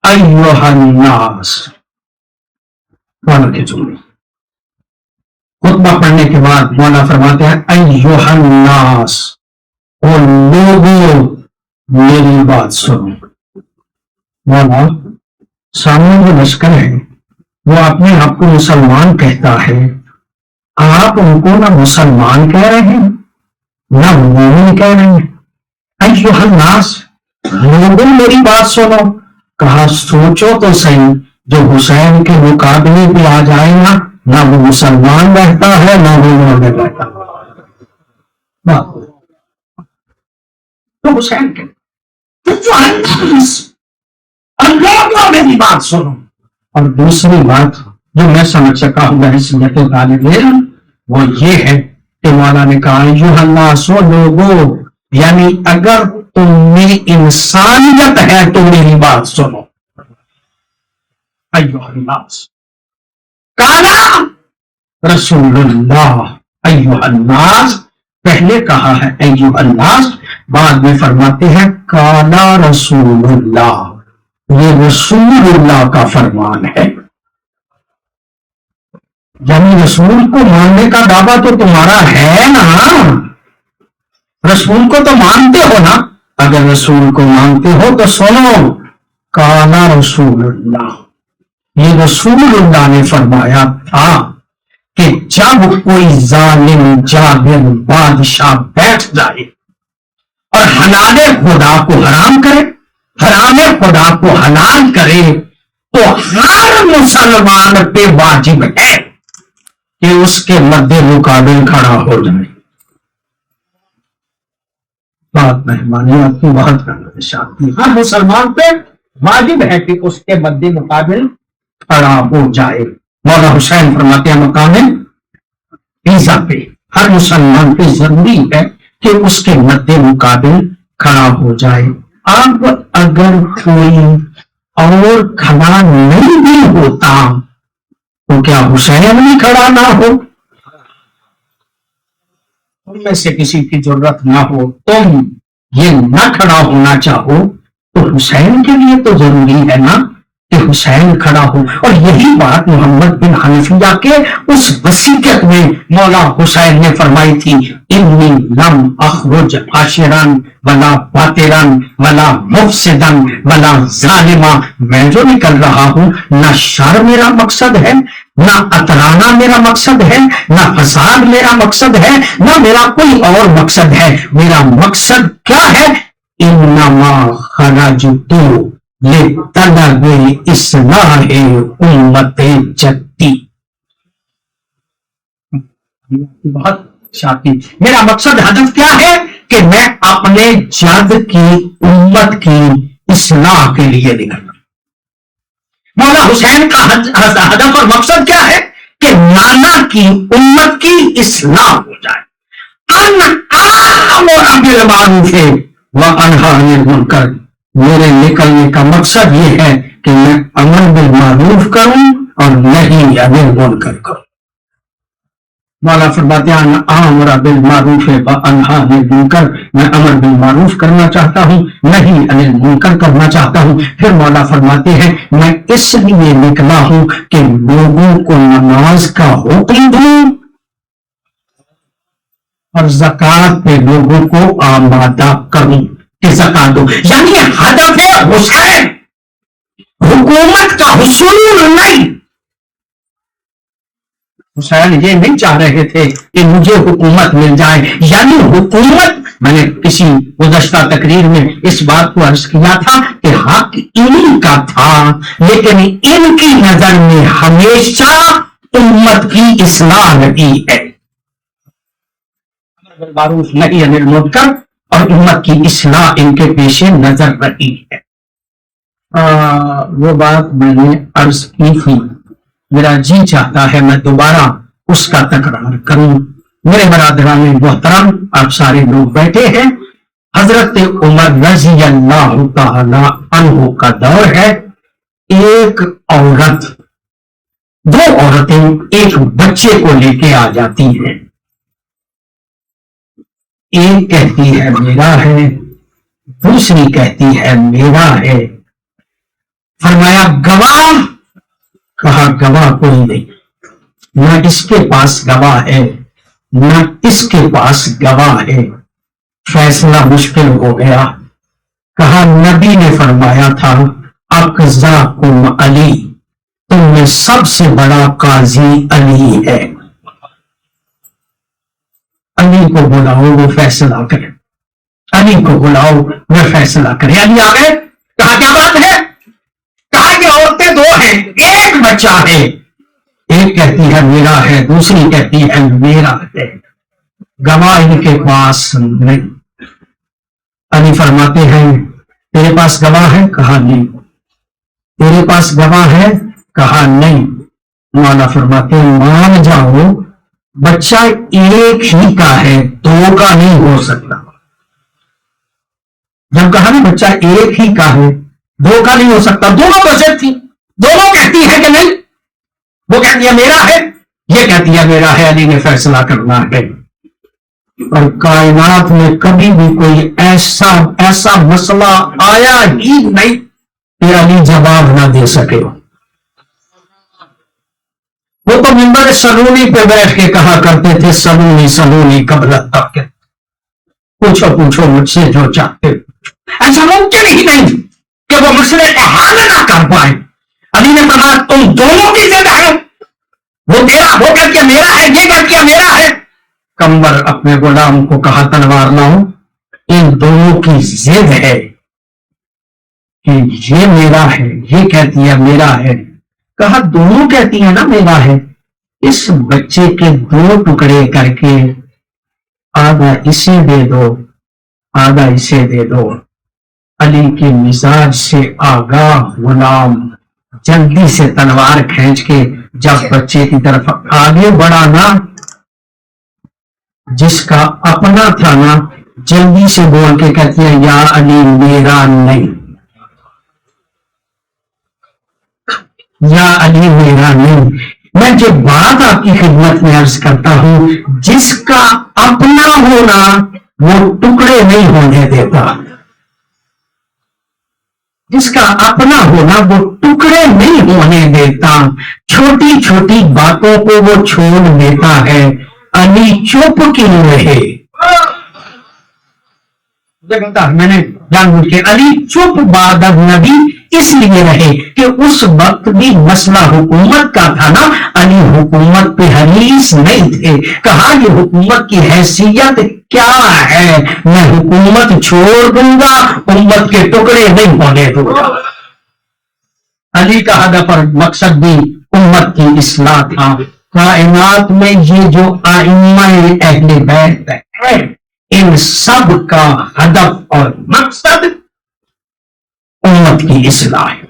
ایھا الناس، مولا کے جملے خطبہ پڑھنے کے بعد مولا فرماتے ہیں ایھا الناس، او لوگوں میری بات سنو. مولا سامنے جو لشکر ہے وہ اپنے آپ کو مسلمان کہتا ہے، آپ ان کو نہ مسلمان کہہ رہے ہیں نہ مومن کہہ رہے ہیں. ایھا الناس، لوگوں میری بات سنو. کہا سوچو تو صحیح، جو حسین کے مقابلے پہ آ جائے گا نہ وہ مسلمان رہتا ہے نہ وہ مومن رہتا ہے. تو حسین کے اللہ میری بات سنو. اور دوسری بات جو میں سمجھ سکا ہوں بحیثیت طالب علم وہ یہ ہے کہ مولا نے کہا ایھا الناس، لوگوں، یعنی اگر تم میں انسانیت ہے تو میری بات سنو. ایھا الناس قال رسول اللہ. ایھا الناس پہلے کہا ہے ایھا الناس، بعد میں فرماتے ہیں قال رسول اللہ. یہ رسول اللہ کا فرمان ہے، یعنی رسول کو ماننے کا دعویٰ تو تمہارا ہے نا، رسول کو تو مانتے ہو نا. اگر رسول کو مانتے ہو تو سنو، قال رسول اللہ. یہ رسول اللہ نے فرمایا تھا کہ جب کوئی ظالم جابر بادشاہ بیٹھ جائے اور حلال خدا کو حرام کرے، حرام خدا کو حلال کرے، تو ہر مسلمان پہ واجب ہے کہ اس کے مد مقابل کھڑا ہو جائے. بات مہمانیت کی بہت شادی، ہر مسلمان پہ واجب ہے کہ اس کے مد مقابل کھڑا ہو جائے. مولا حسین فرماتے ہیں مقام پیسا پہ ہر مسلمان پہ ضروری ہے کہ اس کے مد مقابل کھڑا ہو جائے. اب اگر کوئی اور کھڑا نہیں بھی ہوتا تو کیا حسین بھی کھڑا نہ ہو؟ تم میں سے کسی کی ضرورت نہ ہو، تم یہ نہ کھڑا ہونا چاہو تو حسین کے لیے تو ضروری ہے نا کہ حسین کھڑا ہو۔ اور یہی بات محمد بن حنفیہ کے اس وصیت میں مولا حسین نے فرمائی تھی، انی لم اخرج عاشرا ولا باطلا ولا مفسدا ولا ظالما، میں جو نکل رہا ہوں نہ شر میرا مقصد ہے، نہ اترانا میرا مقصد ہے، نہ فساد میرا مقصد ہے، نہ میرا کوئی اور مقصد ہے۔ میرا مقصد کیا ہے؟ انما خرجت لطلب اصلاح امت جدی، بہت شاطی، میرا مقصد ہدف کیا ہے کہ میں اپنے جد کی امت کی اصلاح کے لیے نکلنا۔ مولا حسین کا ہدف اور مقصد کیا ہے کہ نانا کی امت کی اصلاح ہو جائے۔ بالمعروف وانہی عن المنکر، میرے نکلنے کا مقصد یہ ہے کہ میں امر بالمعروف کروں اور نہی عن المنکر کروں۔ مولا فرماتے ہیں امر بالمعروف وانہی عن المنکر، میں امر بالمعروف کرنا چاہتا ہوں، نہی عن المنکر کرنا چاہتا ہوں۔ پھر مولا فرماتے ہیں میں اس لیے نکلا ہوں کہ لوگوں کو نماز کا حکم دوں اور زکوٰۃ پہ لوگوں کو آمادہ کروں کہ زکوٰۃ دو، یعنی ہدف حسین حکومت کا حصول نہیں۔ حسین یہ نہیں چاہ رہے تھے کہ مجھے حکومت مل جائے، یعنی حکومت، میں نے کسی گزشتہ تقریر میں اس بات کو عرض کیا تھا کہ حق انہی کا تھا، لیکن ان کی نظر میں ہمیشہ امت کی اصلاح رہی ہے، معروف نہی عن المنکر، اور امت کی اصلاح ان کے پیش نظر رہی ہے۔ وہ بات میں نے عرض کی تھی، میرا جی چاہتا ہے میں دوبارہ اس کا تکرار کروں۔ میرے برادران محترم، آپ سارے لوگ بیٹھے ہیں، حضرت عمر رضی اللہ تعالی عنہ کا دور ہے۔ ایک عورت، دو عورتیں ایک بچے کو لے کے آ جاتی ہیں، ایک کہتی ہے میرا ہے، دوسری کہتی ہے میرا ہے۔ فرمایا گواہ؟ کہا گواہ کوئی نہیں، نہ اس کے پاس گواہ ہے نہ اس کے پاس گواہ ہے۔ فیصلہ مشکل ہو گیا۔ کہا نبی نے فرمایا تھا اقضاکم علی، تم میں سب سے بڑا قاضی علی ہے، علی کو بلاؤ وہ فیصلہ کرے، علی کو بلاؤ وہ فیصلہ کرے۔ علی آ گئے، کہا کیا بات ہے؟ کہا کہ عورتیں دو ہیں، ایک بچہ ہے، ایک کہتی ہے میرا ہے، دوسری کہتی ہے میرا ہے، گواہ ان کے پاس نہیں۔ علی فرماتے ہیں تیرے پاس گواہ ہے؟ کہا نہیں۔ تیرے پاس گواہ ہے؟ کہا نہیں۔ مولا فرماتے ہیں مان جاؤ بچہ ایک ہی کا ہے، دو کا نہیں ہو سکتا۔ جب کہا نا بچہ ایک ہی کا ہے، دو کا نہیں ہو سکتا، دونوں پروجیکٹ تھی، دونوں کہتی ہے کہ نہیں، وہ کہتی ہے میرا ہے، یہ کہتی ہے میرا ہے، علی نے فیصلہ کرنا ہے۔ اور کائنات میں کبھی بھی کوئی ایسا مسئلہ آیا ہی نہیں کہ علی جواب نہ دے سکے۔ وہ تو منبر سلونی پہ بیٹھ کے کہا کرتے تھے سلونی سلونی قبل تک، پوچھو پوچھو مجھ سے جو چاہتے۔ ایسا ممکن ہی نہیں کہ وہ مسئلے کا حل نہ کر پائے۔ علی نے کہا تم دونوں کی ضد ہے، وہ تیرا، وہ کہتی ہے میرا ہے، یہ کہتی ہے میرا ہے۔ کمبر اپنے غلام کو کہا تلوار لاؤ، ان دونوں کی ضد ہے کہ یہ میرا ہے، یہ کہتی ہے میرا ہے۔ کہا دونوں کہتی ہیں نا میرا ہے، اس بچے کے دو ٹکڑے کر کے آدھا اسے دے دو آدھا اسے دے دو۔ علی کے مزاج سے آگاہ غلام جلدی سے تلوار کھینچ کے جب بچے کی طرف آگے بڑھا نا، جس کا اپنا تھا نا جلدی سے بول کے کہتی ہے یا علی میرا نہیں، یا علی میرا نہیں۔ میں جو بات آپ کی خدمت میں عرض کرتا ہوں، جس کا اپنا ہونا وہ ٹکڑے نہیں ہونے دیتا، جس کا اپنا ہونا وہ ٹکڑے نہیں ہونے دیتا، چھوٹی چھوٹی باتوں کو وہ چھوڑ دیتا ہے۔ علی چپ کیوں رہے؟ میں نے جان بوجھ کے علی چپ بعد نبی اس لیے رہے کہ اس وقت بھی مسئلہ حکومت کا تھا نا، علی حکومت پہ حریص نہیں تھے۔ کہا یہ حکومت کی حیثیت کیا ہے، میں حکومت چھوڑ دوں گا، امت کے ٹکڑے نہیں ہونے دوں گا۔ علی کا ہدف اور مقصد بھی امت کی اصلاح تھا۔ کائنات میں یہ جو ائمہ اہل بیت ہے، ان سب کا ہدف اور مقصد امت کی اصلاح ہے۔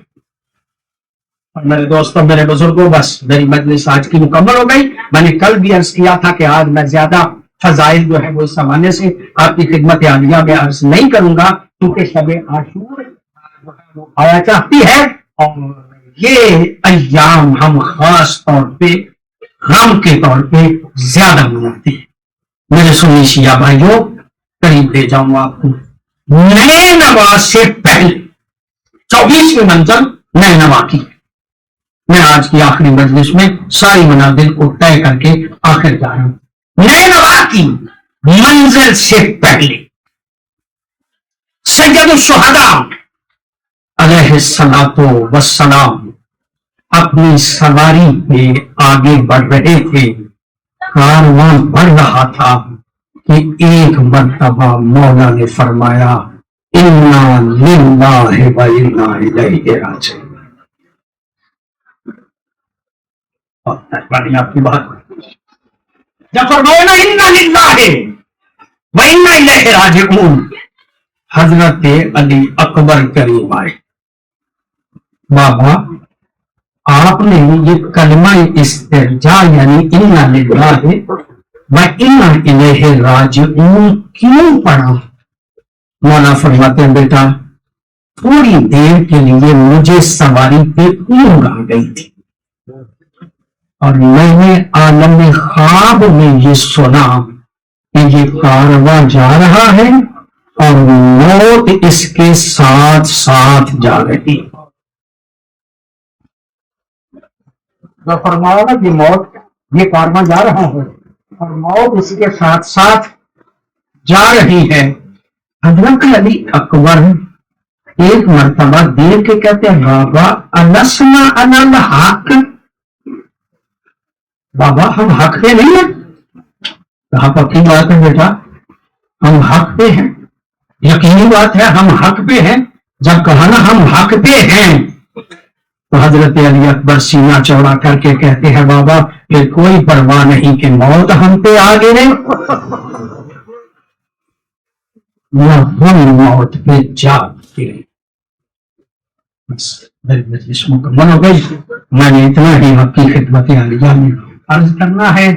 اور میرے دوستوں، میرے بزرگوں، بس میری مجلس آج کی مکمل ہو گئی۔ میں نے کل بھی عرض کیا تھا کہ آج میں زیادہ فضائل جو ہے وہ اس زمانے سے آپ کی خدمت عالیہ میں عرض نہیں کروں گا، کیونکہ شب عاشور آیا چاہتی ہے، اور یہ ایام ہم خاص طور پہ غم کے طور پہ زیادہ مناتے ہیں۔ میرے سنی شیعہ بھائیوں، قریب لے جاؤں آپ کو، نئے نوا سے پہلے 24ویں منزل نئے نوا کی۔ میں آج کی آخری مجلس میں ساری منازل کو طے کر کے آخر جا رہا ہوں۔ نئے نوا کی منزل سے پہلے سید الشہداء علیہ الصلوۃ والسلام اپنی سواری پہ آگے بڑھ رہے تھے، کارواں بڑھ رہا تھا کہ ایک مرتبہ مولا نے فرمایا انا للہ و انا الیہ راجعون۔ آپ کی بات جب فرمایا نا انا للہ و انا الیہ راجعون، حضرت علی اکبر کریم آئے۔ بابا آپ نے یہ کلمہ استرجاع یعنی انا للہ و انا الیہ راجعون کیوں پڑھا؟ مولا فرماتے ہیں بیٹا تھوڑی دیر کے لیے مجھے سواری پہ اونگ آ گئی تھی، اور میں نے عالم خواب میں یہ سنا کہ یہ کارواں جا رہا ہے اور موت اس کے ساتھ ساتھ جا رہی۔ فرمایا نا کہ موت یہ کارواں جا رہا ہے اور موت اس کے ساتھ ساتھ جا رہی ہے۔ حضرت علی اکبر ایک مرتبہ دیکھ کے کہتے ہیں بابا السنا انا الحق، بابا ہم حق پہ نہیں ہیں؟ کہا پکی بات ہے بیٹا، ہم حق پہ ہیں، یقینی بات ہے ہم حق پہ ہیں۔ جب کہا نا ہم حق پہ ہیں تو حضرت علی اکبر سینہ چوڑا کر کے کہتے ہیں بابا یہ کوئی پرواہ نہیں کہ موت ہم پہ آ گئے، ہم موت پہ جا گرے۔ بس میری مجلس مکمل ہو گئی۔ میں نے اتنا ہی آپ کی خدمت عالیہ میں عرض کرنا ہے،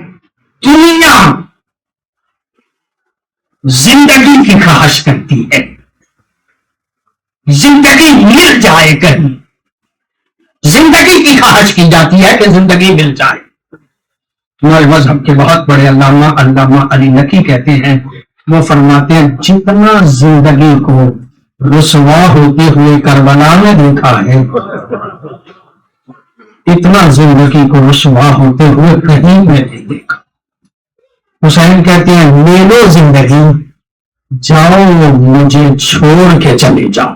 دنیا زندگی کی خواہش کرتی ہے، زندگی مل جائے، کہیں زندگی کی خواہش کی جاتی ہے کہ زندگی مل جائے۔ ہمارے مذہب کے بہت بڑے علامہ علی نقی کہتے ہیں، وہ فرماتے ہیں جتنا زندگی کو رسوا ہوتے ہوئے کربلا میں دیکھا ہے، اتنا زندگی کو رسوا ہوتے ہوئے کہیں میں نہیں دیکھا۔ حسین کہتے ہیں لے لو زندگی، جاؤ مجھے چھوڑ کے چلے جاؤ،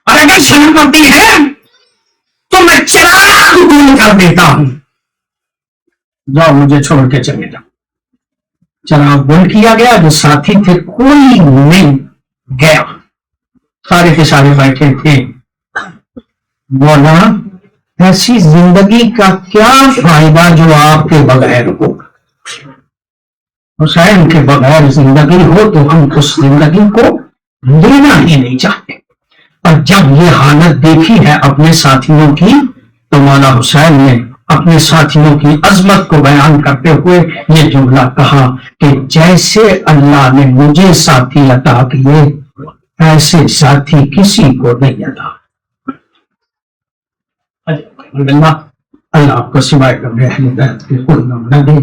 اور اگر شرم آتی ہے تو میں چراغ گول کر دیتا ہوں، جاؤ مجھے چھوڑ کے چلے جاؤ۔ چراغ گول کیا گیا، جو ساتھی تھے کوئی نہیں گیا، سارے کے سارے بیٹھے تھے۔ مولا ایسی زندگی کا کیا فائدہ جو آپ کے بغیر ہو؟ حسین کے بغیر زندگی ہو تو ہم اس زندگی کو لینا ہی نہیں چاہتے۔ اور جب یہ حالت دیکھی ہے اپنے ساتھیوں کی تو مولا حسین نے اپنے ساتھیوں کی عظمت کو بیان کرتے ہوئے یہ جملہ کہا کہ جیسے اللہ نے مجھے ساتھی عطا کیے ایسے ساتھی کسی کو نہیں عطا۔ اللہ آپ کو سوائے کبھی اہل بیت کے کوئی نام نہ دے۔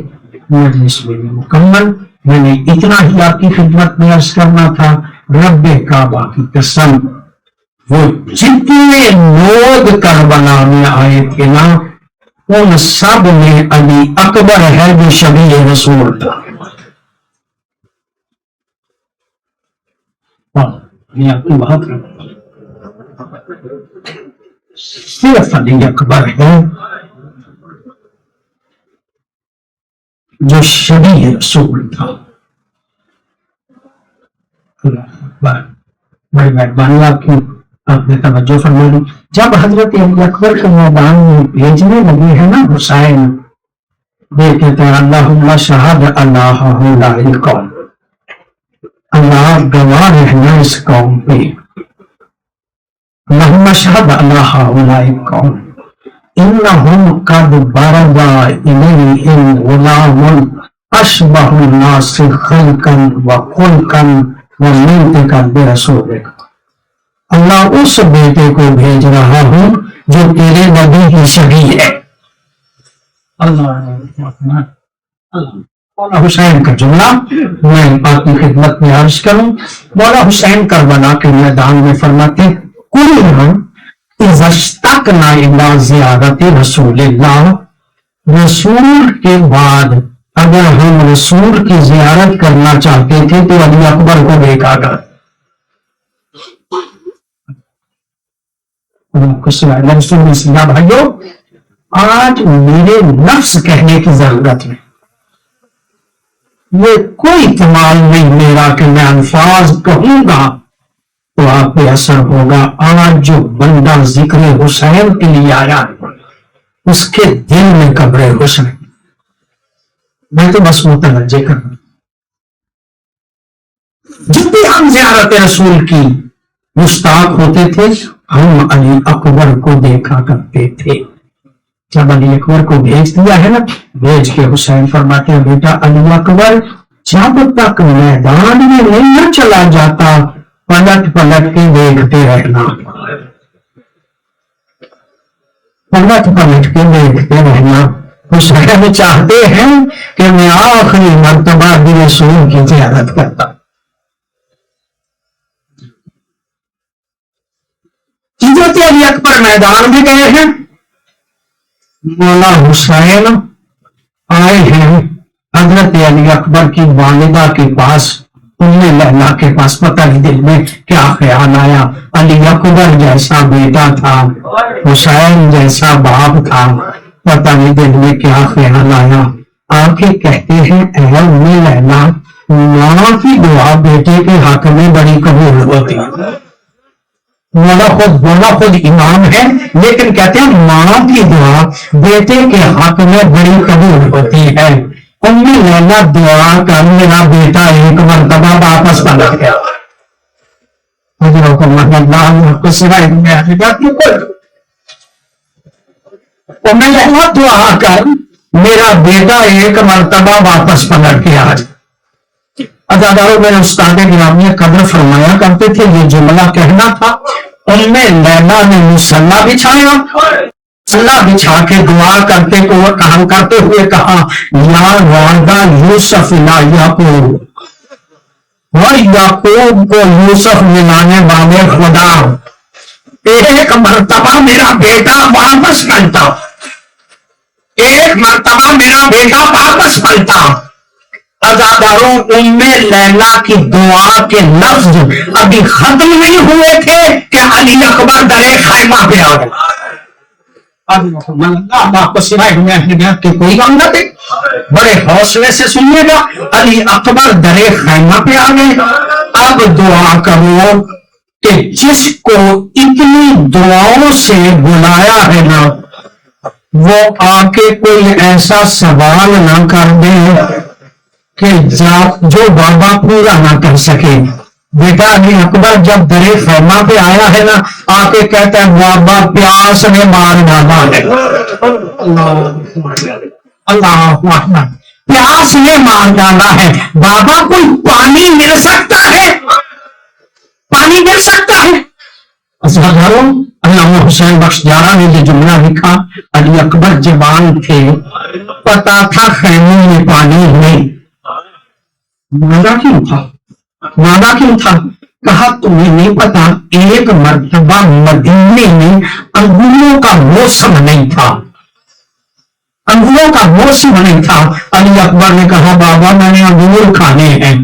مجلس میں مکمل میں نے اتنا ہی آپ کی خدمت میں عرض کرنا تھا۔ رب کعبہ کی قسم، وہ جتنے لوگ کربلا میں آئے تھے نا، ان سب میں علی اکبر ہے جو شبیہ رسول تھا۔ بہت صرف علی اکبر ہے جو شبیہ رسول تھا۔ اللہ اکبر، بڑی مہربانی آپ کی، آپ نے توجہ فرما لی۔ جب حضرت علی اکبر کے میدان میں بھیجنے لگے ہیں نا حسین، وہ کہتے ہیں اللہم شہد اللہ لا القوم، اللہ گواہ رہنا اس قوم پہ، اللہم شہد اللہ لا القوم انہم قد برد الیہم غلام اشبہ الناس خلقا وخلقا ومنطقا برسولک، اللہ اس بیٹے کو بھیج رہا ہوں جو تیرے نبی کی شبیہ ہے۔ مولا حسین کا جملہ میں آپ کی خدمت میں عرض کروں۔ مولا حسین کربلا کے میدان میں فرماتے کلنا اذا اشتقنا الی زیارت رسول اللہ، رسول کے بعد اگر ہم رسول کی زیارت کرنا چاہتے تھے تو علی اکبر کو دیکھا کر۔ بھائیو، آج میرے نفس کہنے کی ضرورت ہے، یہ کوئی کمال نہیں میرا کہ میں الفاظ کہوں گا تو آپ پہ اثر ہوگا۔ آج جو بندہ ذکر حسین کے لیے آیا اس کے دل میں قبر حسین، میں تو بس متوجہ کروں۔ جب بھی ہم زیارت رسول کی مشتاق ہوتے تھے ہم علی اکبر کو دیکھا کرتے تھے۔ جب علی اکبر کو بھیج دیا ہے نا، بھیج کے حسین فرماتے ہیں بیٹا علی اکبر جب تک میدان میں نہیں نہ چلا جاتا پلٹ پلٹ کے دیکھتے رہنا، پلٹ پلٹ کے دیکھتے رہنا۔ حسین چاہتے ہیں کہ میں آخری مرتبہ بھی رسول کی زیارت کرتا۔ حضرت علی اکبر میدان میں گئے ہیں، مولا حسین آئے ہیں حضرت علی اکبر کی والدہ کے پاس، ام لیلا کے پاس۔ پتہ نہیں دل میں کیا خیال آیا، علی اکبر جیسا بیٹا تھا، حسین جیسا باپ تھا، پتہ نہیں دل میں کیا خیال آیا۔ آ کے کہتے ہیں اے ام لیلا، ماں کی دعا بیٹے کے حق میں بڑی قبول ہوتی ہے۔ مولا خود امام ہے لیکن کہتے ہیں ماں کی دعا بیٹے کے حق میں بڑی قبول ہوتی ہے۔ ام لیلا دعا کر میرا بیٹا ایک مرتبہ واپس پلٹ گیا۔ ام لیلا دعا کر میرا بیٹا ایک مرتبہ واپس پلٹ گیا۔ عزاداروں میں استاد گرامی قدر فرمایا کرتے تھے، یہ جملہ کہنا تھا۔ ام لیلا نے مصلی بچھایا، مصلی بچھا کے دعا کرتے ہوئے کہا یا والدہ یوسف لا یعقوب، اور یعقوب کو یوسف ملانے والے خدا، ایک مرتبہ میرا بیٹا واپس پلٹا، ایک مرتبہ میرا بیٹا واپس پلٹا۔ عزاداروں ام لیلا کی دعا کے لفظ ابھی ختم نہیں ہوئے تھے کہ علی اکبر درے خیمہ پہ آ گئے۔ اللہ کو سوائے کہ کوئی کام نہ دے، بڑے حوصلے سے سنیے گا، علی اکبر درے خیمہ پہ آ گئے۔ اب دعا کرو کہ جس کو اتنی دعاؤں سے بلایا ہے نا، وہ آ کے کوئی ایسا سوال نہ کر دے کہ جو بابا پورا نہ کر سکے۔ بیٹا علی اکبر جب درے خیمہ پہ آیا ہے نا، آ کے کہتا ہے بابا پیاس نے مار ڈالا ہے۔ اللہ اکبر، پیاس نے مار ڈالا ہے، بابا کوئی پانی مل سکتا ہے؟ پانی مل سکتا ہے؟ علامہ حسین بخش جارا نے یہ جملہ لکھا، علی اکبر جوان تھے، پتا تھا خیمے میں پانی نہیں، مانگا کیوں تھا؟ مانگا کیوں تھا؟ کہا تمہیں نہیں پتا ایک مرتبہ مدینے میں انگوروں کا موسم نہیں تھا، انگوروں کا موسم نہیں تھا۔ علی اکبر نے کہا بابا میں نے انگور کھانے ہیں۔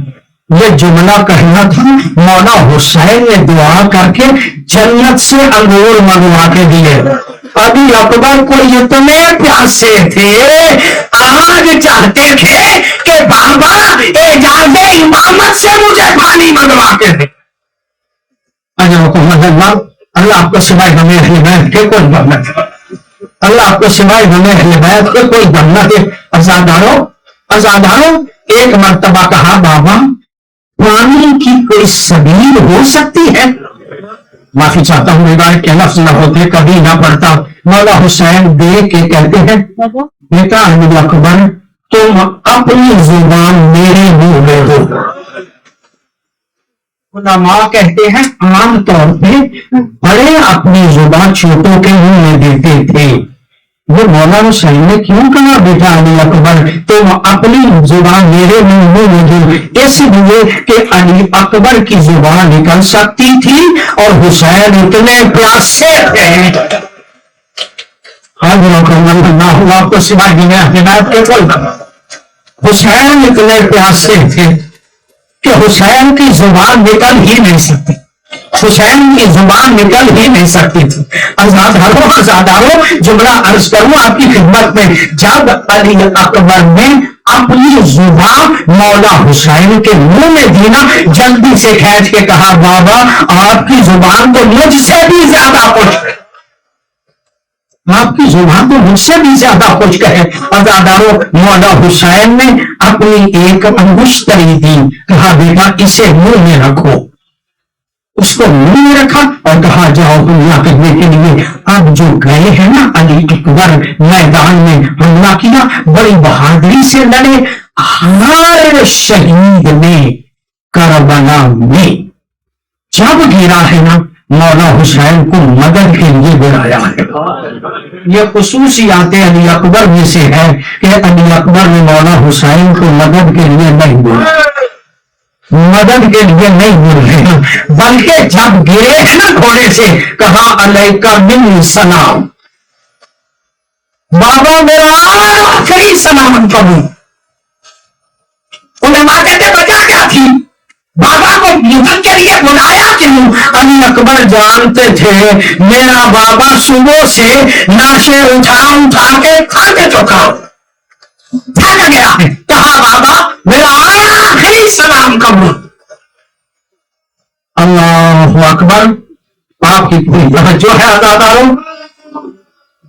یہ جملہ کہنا تھا، مولا حسین نے دعا کر کے جنت سے انگور منگوا کے دیے۔ علی اکبر کو اتنے پیاسے تھے، آج چاہتے تھے کہ بابا اجازت امامت سے مجھے پانی منگوا کے دے۔ اللہ آپ کو سوائے ہمیں اہل بیت کے کوئی جنت ہے، اللہ آپ کو سوائے ہمیں اہل بیت کے کوئی جنت ہے۔ ازاداروں ایک مرتبہ کہا بابا پانی کی کوئی سبیل ہو سکتی ہے؟ معافی چاہتا ہوں روایت کے لفظ نہ ہوتے کبھی نہ پڑھتا۔ مولا حسین دیکھ کے کہتے ہیں بیٹا علی اکبر تم اپنی زبان میرے منہ میں ہو۔ علماء کہتے ہیں عام طور پہ بڑے اپنی زبان چھوٹوں کے منہ میں دیتے تھے، وہ مولا حسین نے کیوں کہا بیٹا علی اکبر تم اپنی زبان میرے منہ میں دو؟ اس لیے کہ علی اکبر کی زبان نکل سکتی تھی اور حسین اتنے پیاسے تھے۔ آپ کو سوائے ہدایت کے کوئی حسین اتنے پیاسے تھے کہ حسین کی زبان نکل ہی نہیں سکتی، حسین کی زبان نکل ہی نہیں سکتی تھی۔ ازاداروں جملہ عرض کروں آپ کی خدمت میں، جب علی اکبر نے اپنی زبان مولا حسین کے منہ میں دی نا، جلدی سے کھینچ کے کہا بابا آپ کی زبان تو مجھ سے بھی زیادہ کچھ، آپ کی زبان تو مجھ سے بھی زیادہ کچھ کہے۔ ازاداروں مولا حسین نے اپنی ایک انگشتری دی، کہا بیٹا اسے منہ میں رکھو، اس کو منہ میں رکھا اور کہا جاؤ حملہ کرنے کے لیے۔ اب جو گئے ہیں نا علی اکبر میدان میں حملہ کیا، بڑی بہادری سے لڑے، ہر شہید نے کربلا میں جب گرا ہے نا مولا حسین کو مدد کے لیے بلایا ہے۔ یہ خصوصیات علی اکبر میں سے ہے کہ علی اکبر نے مولا حسین کو مدد کے لیے نہیں بولا، مدد کے لیے نہیں بول رہے، بلکہ جب گرے نا گھوڑے سے کہا علیکہ منی سلام، بابا میرا آخری سلام کروں۔ علماء کہتے وجہ کیا تھی، بابا کو مدد کے لیے بلایا کیوں؟ علی اکبر جانتے تھے میرا بابا صبح سے لاشیں اٹھا کے تھک چکا، تھک گیا ہے، کہا بابا میرا آخری سلام کرو۔ اللہ اکبر، آپ کی پوری توجہ ہے ازاداروں،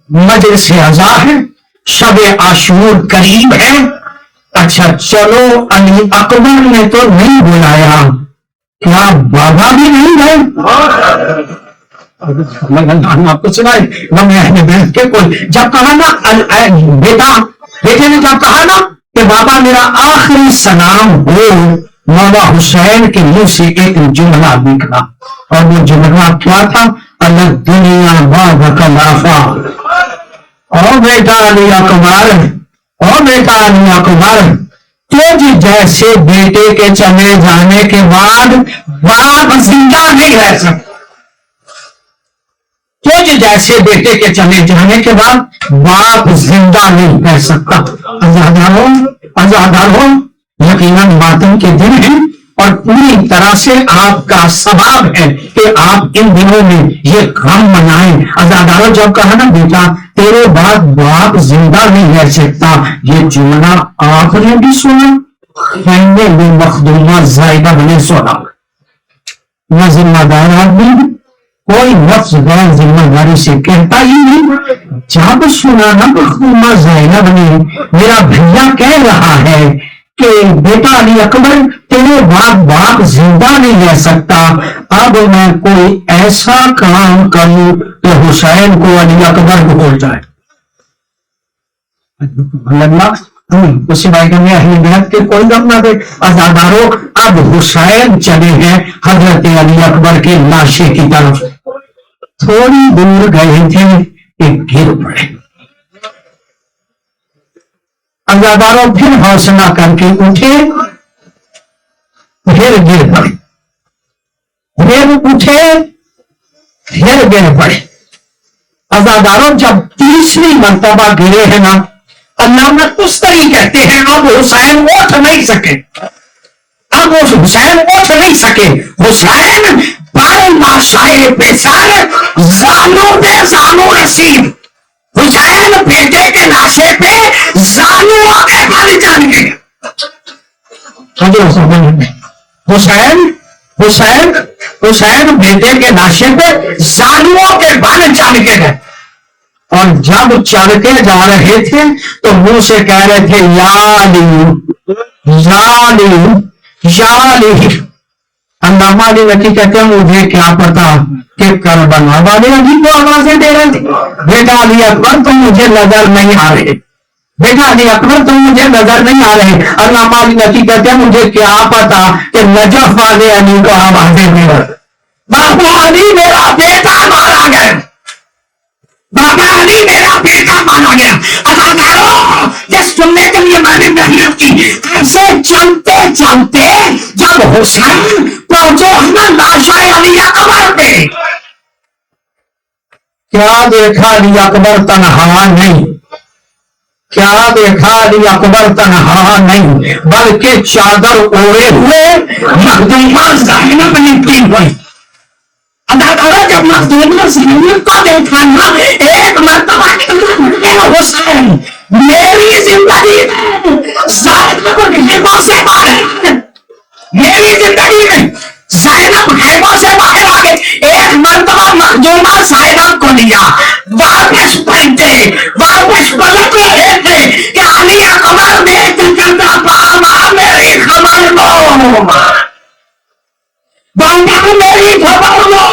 مجلس عزا ہے، شب عاشور قریب ہے۔ اچھا چلو علی اکبر نے تو نہیں بلایا، کیا بابا بھی نہیں گئے؟ آپ کو سنائے کہ کوئی جب کہا نا بیٹے نے جب کہا نا کہ بابا میرا آخری سلام ہو، مولا حسین کے منہ سے ایک جملہ نکلا، اور وہ جملہ کیا تھا؟ الگ دنیا باب کلافا۔ او بیٹا علی اکبر، او بیٹا علی اکبر، تجھ جیسے بیٹے کے چلے جانے کے بعد باپ زندہ نہیں رہ سکتا، تجھ جیسے بیٹے کے چلے جانے کے بعد باپ زندہ نہیں رہ سکتا۔ ازاداروں یقیناً ماتم کے دن ہیں اور پوری طرح سے آپ کا ثواب ہے کہ آپ ان دنوں میں یہ غم منائیں۔ ازاداروں جب کہا نا بیٹا تیرے بعد باپ زندہ نہیں رہ سکتا، یہ جملہ آپ نے بھی سنا، خیمے میں مخدومہ زائدہ نے سنا۔ نہ ذمہ دار آدمی کوئی لفظ غیر ذمہ داری سے کہتا ہی نہیں۔ جب سنا نا مخدومہ زائدہ نے میرا بھیا کہہ رہا ہے کہ بیٹا علی اکبر تیرے بعد باپ زندہ نہیں رہ سکتا، اب میں کوئی ایسا کام کروں کہ حسین کو علی اکبر بھول جائے۔ اللہ اسی بھائی کہ اہل بیت کے کوئی غم نہ دے۔ عزاداروں اب حسین چلے ہیں حضرت علی اکبر کے لاشے کی طرف، تھوڑی دور گئے تھے کہ گر پڑے۔ عزاداروں پھر حوصلہ کر کے اٹھے، پھر گر پڑے، پھر اٹھے، پھر گر پڑے۔ عزاداروں جب تیسری مرتبہ گرے ہیں نا، علامہ تستری کہتے ہیں اب حسین اٹھ نہیں سکے، اب حسین اٹھ نہیں سکے۔ حسین پر ماشائے پہ سر، زانو پہ زانو رسید۔ حسین بیٹے کے لاشے پہ زانو کے بل جان گئے۔ حسین حسین حسین بیٹے کے لاشے پہ زانو کے بل جان گئے، اور جب چل کے جا رہے تھے تو منہ سے کہہ رہے تھے یا علی یا علی یا علی۔ علامہ علی نقی کہتے ہیں مجھے کیا پتا کہ کربلا والے علی کو آوازیں دے رہے تھے، بیٹا علی اکبر تم مجھے نظر نہیں آ رہے، بیٹا علی اکبر تم مجھے نظر نہیں آ رہے۔ علامہ علی نقی کہتے ہیں مجھے کیا پتا کہ نجف والے علی کو آوازیں دے رہے، بابا علی میرا بیٹا مارا گیا، بابا علی میرا بیٹا مانا گیا۔ عزاداروں یہ سننے کے لیے میں نے محنت کی۔ ایسے چلتے چلتے جب حسین پہنچے ہمیں لاشا علی اکبر پہ، کیا دیکھا علی اکبر تنہا نہیں، کیا دیکھا علی اکبر تنہا نہیں، بلکہ چادر اوڑے ہوئے مخدومہ زینب لپٹی ہوئی۔ جب مخدومہ زینب کو دیکھا نا، ایک مرتبہ حسین میری زندگی میں زینب خیموں سے باہر، میری زندگی میں زینب خیموں سے باہر آ گئے۔ ایک مرتبہ مخدومہ زینب کو لیا، واپس پہنچے، واپس پلٹ رہے تھے کہ علی اکبر دیکھ کرتا بابا میری خبر لو، بابا میری خبر لو،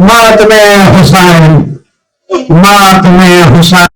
مات میں حسین، مات میں حسین۔